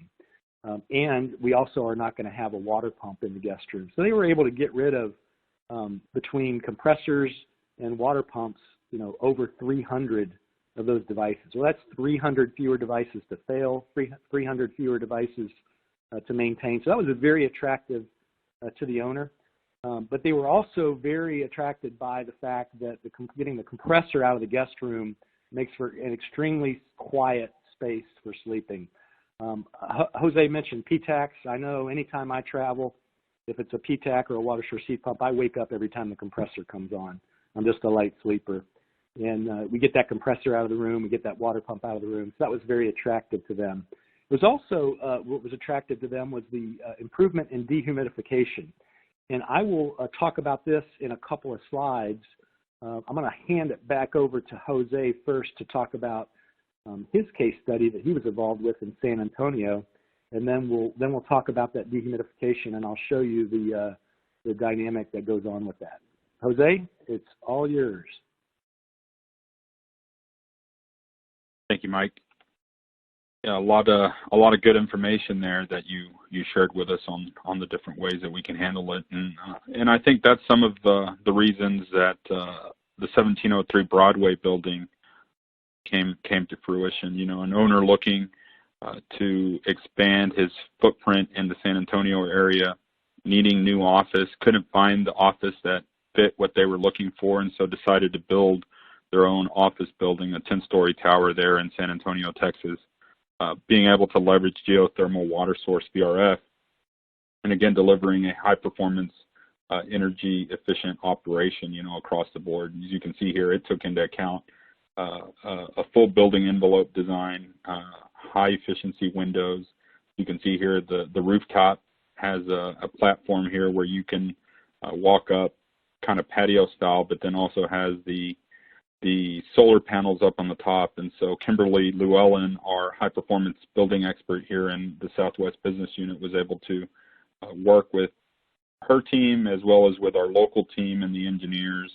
And we also are not going to have a water pump in the guest room. So they were able to get rid of, between compressors and water pumps, over 300 of those devices. Well, that's 300 fewer devices to fail, 300 fewer devices to maintain. So that was very attractive to the owner. But they were also very attracted by the fact that getting the compressor out of the guest room makes for an extremely quiet space for sleeping. Jose mentioned PTACs. I know anytime I travel, if it's a PTAC or a water source heat pump, I wake up every time the compressor comes on. I'm just a light sleeper. And we get that compressor out of the room, we get that water pump out of the room. So that was very attractive to them. It was also, what was attractive to them was the improvement in dehumidification. And I will talk about this in a couple of slides. I'm going to hand it back over to Jose first to talk about his case study that he was involved with in San Antonio, and then we'll talk about that dehumidification, and I'll show you the dynamic that goes on with that. Jose, it's all yours. Thank you, Mike. Yeah, a lot of good information there that you shared with us on the different ways that we can handle it, and I think that's some of the reasons that the 1703 Broadway building came to fruition. An owner looking to expand his footprint in the San Antonio area, needing new office, couldn't find the office that fit what they were looking for, and so decided to build their own office building, a 10-story tower there in San Antonio, Texas. Being able to leverage geothermal water source VRF, and again, delivering a high-performance, energy-efficient operation, across the board. As you can see here, it took into account a full building envelope design, high-efficiency windows. You can see here the rooftop has a platform here where you can walk up, kind of patio style, but then also has the solar panels up on the top. And so Kimberly Llewellyn, our high-performance building expert here in the Southwest Business Unit, was able to work with her team as well as with our local team and the engineers,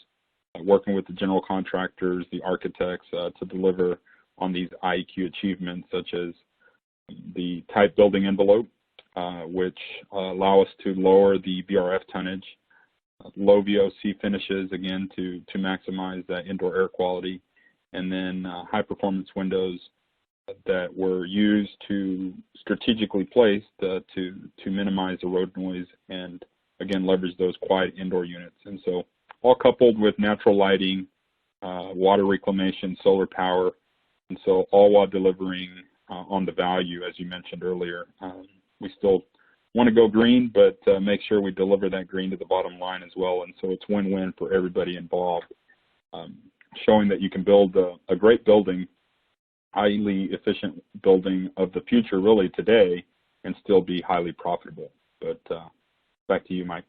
working with the general contractors, the architects, to deliver on these IEQ achievements, such as the type building envelope, which allow us to lower the VRF tonnage, low VOC finishes, again, to maximize that indoor air quality, and then high-performance windows that were used to strategically placed to minimize the road noise and, again, leverage those quiet indoor units. And so all coupled with natural lighting, water reclamation, solar power, and so all while delivering on the value, as you mentioned earlier. We still want to go green, but make sure we deliver that green to the bottom line as well. And so it's win-win for everybody involved, showing that you can build a great building, highly efficient building of the future, really today, and still be highly profitable. But back to you, Mike.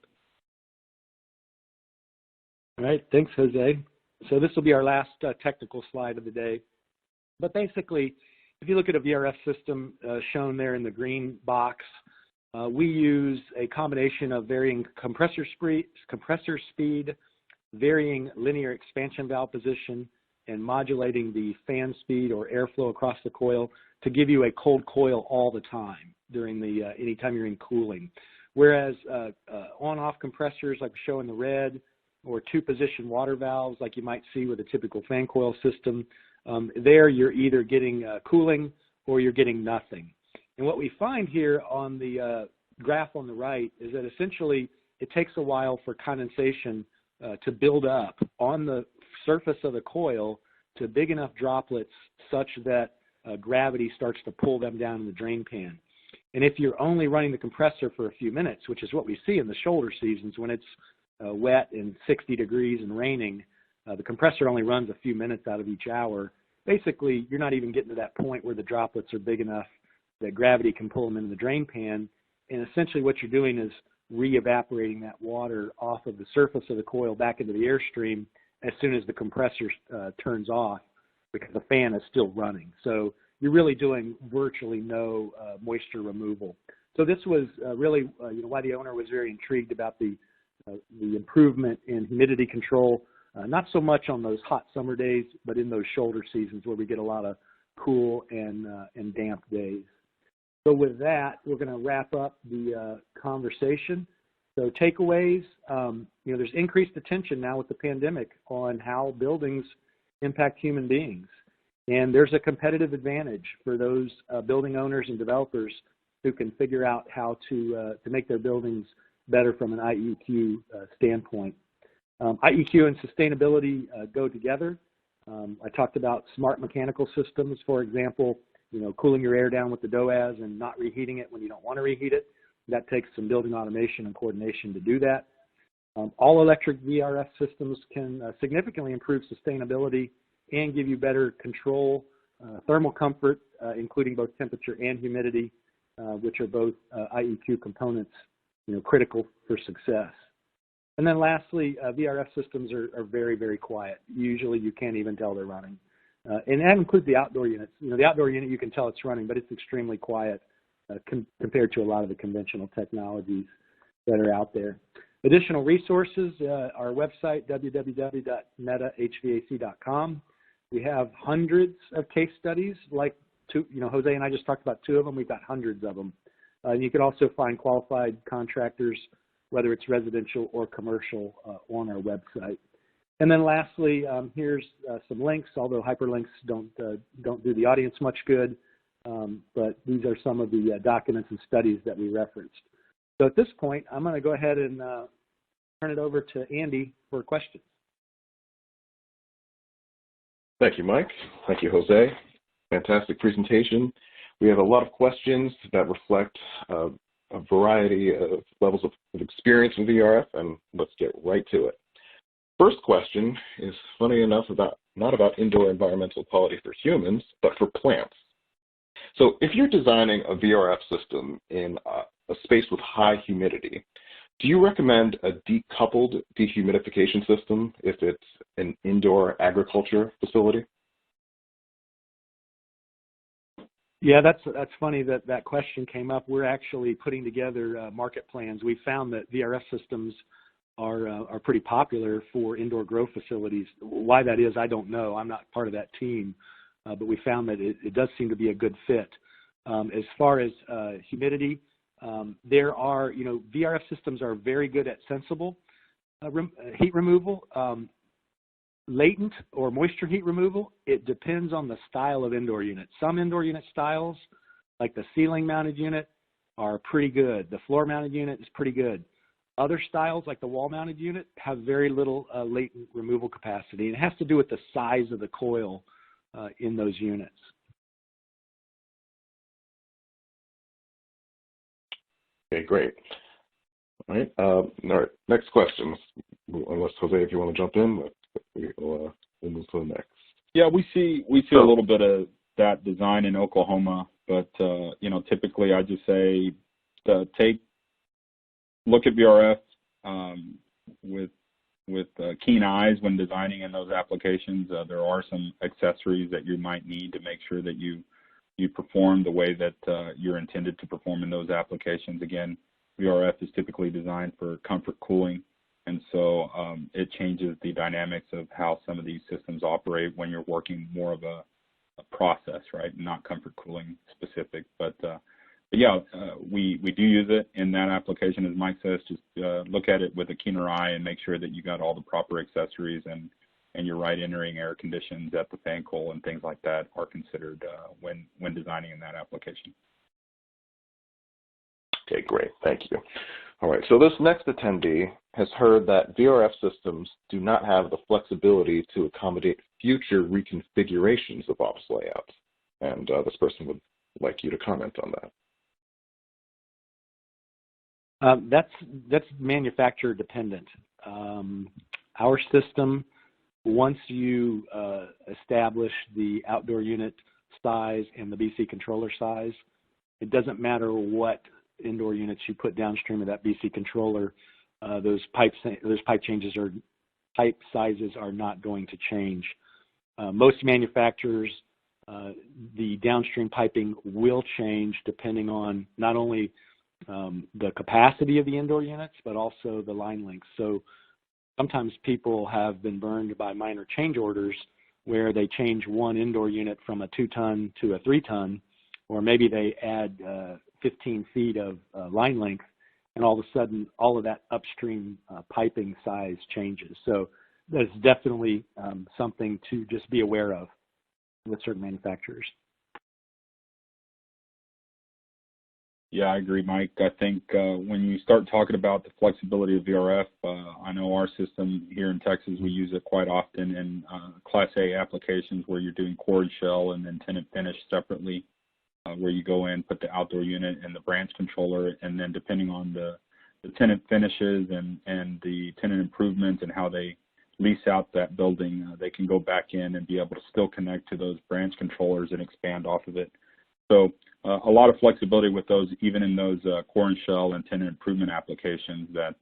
All right, thanks, Jose. So this will be our last technical slide of the day. But basically, if you look at a VRF system shown there in the green box, we use a combination of varying compressor speed, varying linear expansion valve position, and modulating the fan speed or airflow across the coil to give you a cold coil all the time during the anytime you're in cooling. Whereas on-off compressors like we show in the red, or two-position water valves like you might see with a typical fan coil system, there you're either getting cooling or you're getting nothing. And what we find here on the graph on the right is that essentially it takes a while for condensation to build up on the surface of the coil to big enough droplets such that gravity starts to pull them down in the drain pan. And if you're only running the compressor for a few minutes, which is what we see in the shoulder seasons when it's wet and 60 degrees and raining, the compressor only runs a few minutes out of each hour. Basically, you're not even getting to that point where the droplets are big enough that gravity can pull them into the drain pan. And essentially what you're doing is re-evaporating that water off of the surface of the coil back into the airstream as soon as the compressor turns off, because the fan is still running. So you're really doing virtually no moisture removal. So this was really why the owner was very intrigued about the improvement in humidity control, not so much on those hot summer days, but in those shoulder seasons where we get a lot of cool and damp days. So with that, we're going to wrap up the conversation. So takeaways, there's increased attention now with the pandemic on how buildings impact human beings. And there's a competitive advantage for those building owners and developers who can figure out how to make their buildings better from an IEQ standpoint. IEQ and sustainability go together. I talked about smart mechanical systems, for example, cooling your air down with the DOAS and not reheating it when you don't want to reheat it. That takes some building automation and coordination to do that. All electric VRF systems can significantly improve sustainability and give you better control, thermal comfort, including both temperature and humidity, which are both IEQ components, critical for success. And then lastly, VRF systems are very, very quiet. Usually you can't even tell they're running. And that includes the outdoor units. The outdoor unit, you can tell it's running, but it's extremely quiet compared to a lot of the conventional technologies that are out there. Additional resources, our website, www.metahvac.com. We have hundreds of case studies, like Jose and I just talked about 2 of them. We've got hundreds of them. You can also find qualified contractors, whether it's residential or commercial, on our website. And then lastly, here's some links, although hyperlinks don't do the audience much good, but these are some of the documents and studies that we referenced. So at this point, I'm going to go ahead and turn it over to Andy for questions. Thank you, Mike. Thank you, Jose. Fantastic presentation. We have a lot of questions that reflect a variety of levels of experience with VRF, and let's get right to it. First question is, funny enough, not about indoor environmental quality for humans, but for plants. So if you're designing a VRF system in a space with high humidity, do you recommend a decoupled dehumidification system if it's an indoor agriculture facility? Yeah, that's funny that question came up. We're actually putting together market plans. We found that VRF systems are pretty popular for indoor grow facilities. Why that is, I don't know. I'm not part of that team, but we found that it does seem to be a good fit. As far as humidity, there are, VRF systems are very good at sensible heat removal. Latent or moisture heat removal, it depends on the style of indoor unit. Some indoor unit styles, like the ceiling mounted unit, are pretty good. The floor mounted unit is pretty good. Other styles, like the wall mounted unit, have very little latent removal capacity. And it has to do with the size of the coil in those units. Okay, great. All right, next question. Unless, Jose, if you want to jump in, we'll move to the next. Yeah, we see a little bit of that design in Oklahoma, but typically I just say look at VRF with keen eyes when designing in those applications. There are some accessories that you might need to make sure that you perform the way that you're intended to perform in those applications. Again, VRF is typically designed for comfort cooling, and so it changes the dynamics of how some of these systems operate when you're working more of a process, right? Not comfort cooling specific, but yeah, we do use it in that application, as Mike says. Just look at it with a keener eye and make sure that you got all the proper accessories and your right entering air conditions at the fan coil and things like that are considered when designing in that application. Okay, great. Thank you. All right, so this next attendee has heard that VRF systems do not have the flexibility to accommodate future reconfigurations of office layouts, and this person would like you to comment on that. That's manufacturer dependent. Our system, once you establish the outdoor unit size and the BC controller size, it doesn't matter what indoor units you put downstream of that BC controller. Those pipe sizes are not going to change. Most manufacturers, the downstream piping will change depending on not only the capacity of the indoor units, but also the line length. So sometimes people have been burned by minor change orders where they change one indoor unit from a 2-ton to a 3-ton, or maybe they add 15 feet of line length, and all of a sudden all of that upstream piping size changes. So that's definitely something to just be aware of with certain manufacturers. Yeah, I agree, Mike. I think when you start talking about the flexibility of VRF, I know our system here in Texas, we use it quite often in Class A applications where you're doing core and shell and then tenant finish separately, where you go in, put the outdoor unit and the branch controller, and then depending on the tenant finishes and the tenant improvements and how they lease out that building, they can go back in and be able to still connect to those branch controllers and expand off of it. So a lot of flexibility with those, even in those core and shell and tenant improvement applications that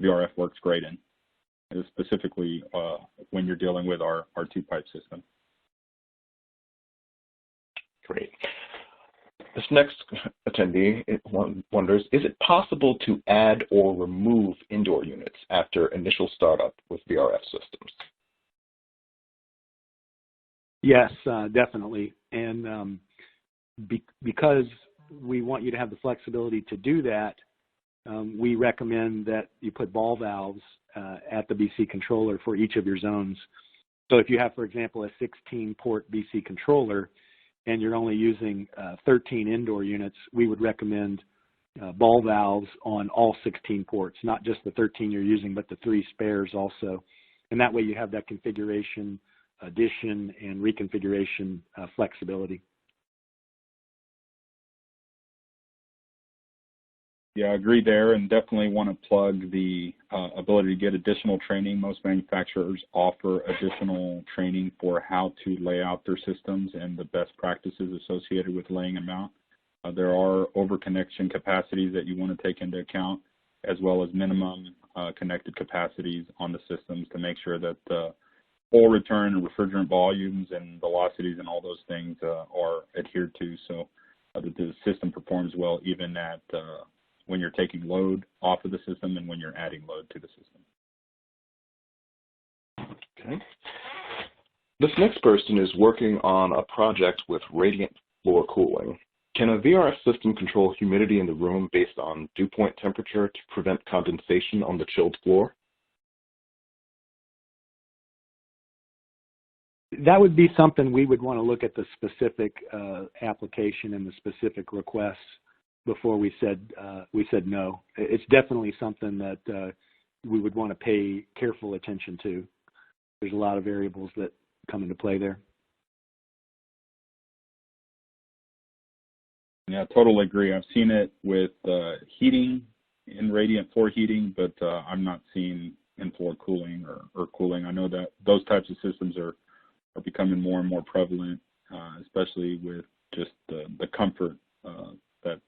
VRF works great in, specifically when you're dealing with our 2-pipe system. Great. This next attendee wonders, is it possible to add or remove indoor units after initial startup with VRF systems? Yes, definitely. And because we want you to have the flexibility to do that, we recommend that you put ball valves at the BC controller for each of your zones. So if you have, for example, a 16-port BC controller and you're only using 13 indoor units, we would recommend ball valves on all 16 ports, not just the 13 you're using, but the 3 spares also. And that way you have that configuration, addition, and reconfiguration flexibility. Yeah, I agree there, and definitely want to plug the ability to get additional training. Most manufacturers offer additional training for how to lay out their systems and the best practices associated with laying them out. There are over-connection capacities that you want to take into account, as well as minimum connected capacities on the systems to make sure that the oil return and refrigerant volumes and velocities and all those things are adhered to, so that the system performs well even at when you're taking load off of the system and when you're adding load to the system. Okay. This next person is working on a project with radiant floor cooling. Can a VRF system control humidity in the room based on dew point temperature to prevent condensation on the chilled floor? That would be something we would want to look at the specific application and the specific requests before we said no. It's definitely something that we would want to pay careful attention to. There's a lot of variables that come into play there. Yeah, totally agree. I've seen it with heating in radiant floor heating, but I'm not seeing in-floor cooling or cooling. I know that those types of systems are becoming more and more prevalent, especially with just the comfort that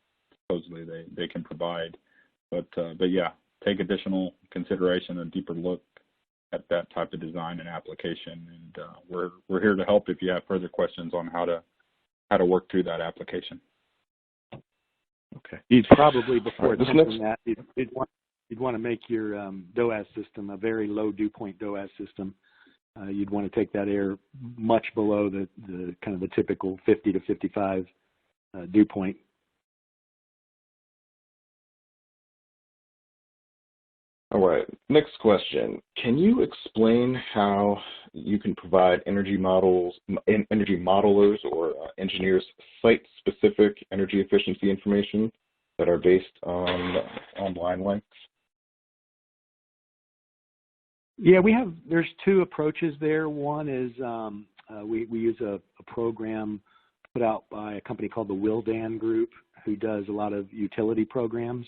supposedly they can provide. But yeah, take additional consideration, a deeper look at that type of design and application. And we're here to help if you have further questions on how to work through that application. Okay. You'd probably, before attempting that, you'd want to make your DOAS system a very low dew point DOAS system. You'd want to take that air much below the kind of the typical 50 to 55 dew point. All right, next question. Can you explain how you can provide energy modelers or engineers site-specific energy efficiency information that are based on line lengths? Yeah, there's 2 approaches there. One is we use a program put out by a company called the Wildan Group. who does a lot of utility programs.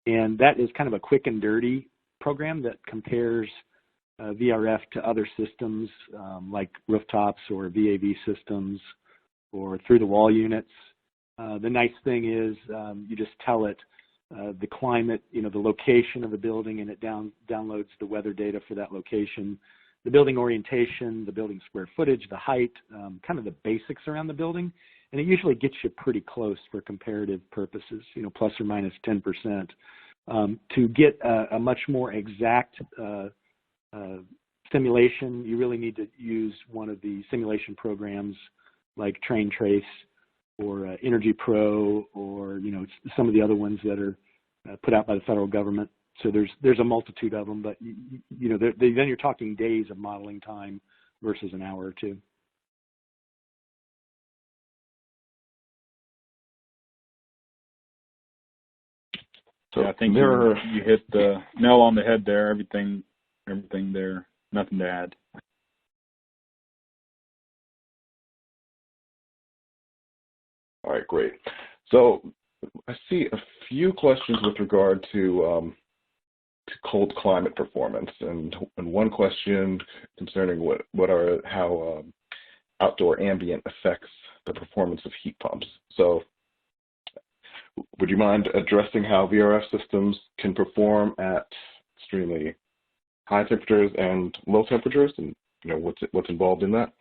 And that is kind of a quick and dirty program that compares VRF to other systems like rooftops or VAV systems or through-the-wall units. The nice thing is you just tell it the climate, the location of the building, and it downloads the weather data for that location, the building orientation, the building square footage, the height, kind of the basics around the building. And it usually gets you pretty close for comparative purposes, plus or minus 10%. To get a much more exact simulation, you really need to use one of the simulation programs like Trane Trace or Energy Pro, or some of the other ones that are put out by the federal government. So there's a multitude of them, but then you're talking days of modeling time versus an hour or two. So yeah, I think you hit the nail on the head there. Everything there. Nothing to add. All right, great. So I see a few questions with regard to cold climate performance, and one question concerning how outdoor ambient affects the performance of heat pumps. So would you mind addressing how VRF systems can perform at extremely high temperatures and low temperatures, and what's involved in that?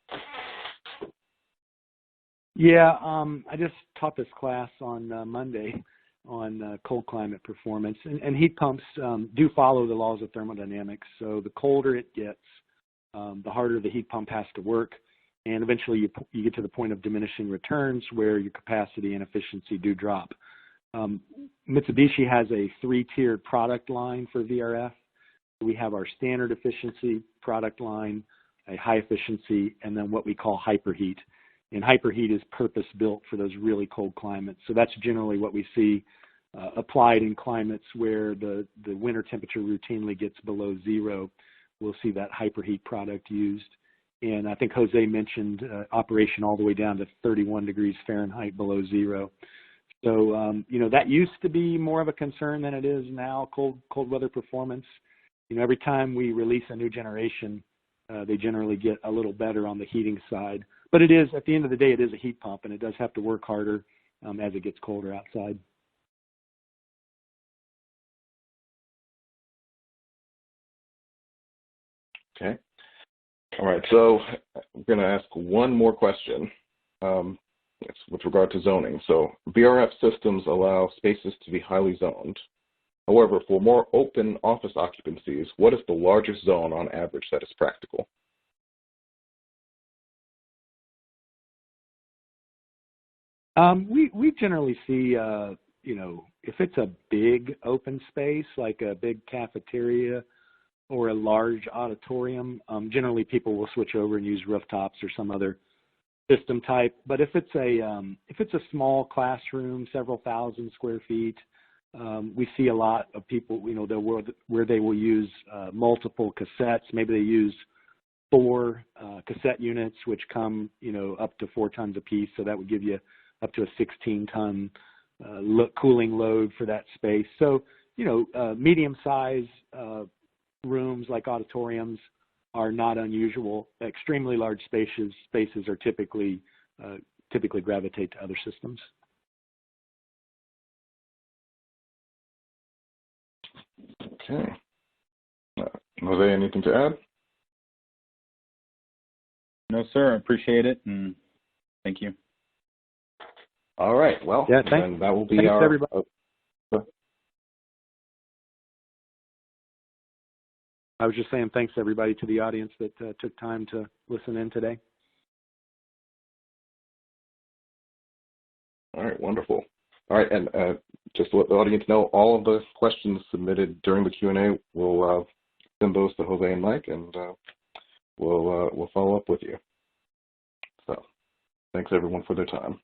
Yeah, I just taught this class on Monday on cold climate performance, and heat pumps do follow the laws of thermodynamics. So the colder it gets, the harder the heat pump has to work, and eventually you get to the point of diminishing returns where your capacity and efficiency do drop. Mitsubishi has a 3-tiered product line for VRF. We have our standard efficiency product line, a high efficiency, and then what we call hyperheat. And hyperheat is purpose-built for those really cold climates. So that's generally what we see applied in climates where the winter temperature routinely gets below 0. We'll see that hyperheat product used. And I think Jose mentioned operation all the way down to 31 degrees Fahrenheit below 0. So, that used to be more of a concern than it is now, cold weather performance. Every time we release a new generation, they generally get a little better on the heating side. But it is, at the end of the day, it is a heat pump, and it does have to work harder as it gets colder outside. Okay. All right, so I'm going to ask one more question. It's with regard to zoning. So VRF systems allow spaces to be highly zoned. However, for more open office occupancies, what is the largest zone on average that is practical? We generally see, if it's a big open space, like a big cafeteria or a large auditorium, generally people will switch over and use rooftops or some other system type. But if it's a small classroom, several thousand square feet, we see a lot of people, where they will use multiple cassettes. Maybe they use 4 cassette units, which come, up to 4 tons apiece. So that would give you up to a 16-ton cooling load for that space. So, medium-size rooms like auditoriums are not unusual. Extremely large spaces are typically gravitate to other systems. Okay. Jose, anything to add? No, sir. I appreciate it, and thank you. All right. Well, yeah, then that will be thanks, our. Everybody. I was just saying thanks, everybody, to the audience that took time to listen in today. All right, wonderful. All right, and just to let the audience know, all of the questions submitted during the Q&A, we'll send those to Jose and Mike, and we'll follow up with you. So, thanks everyone for their time.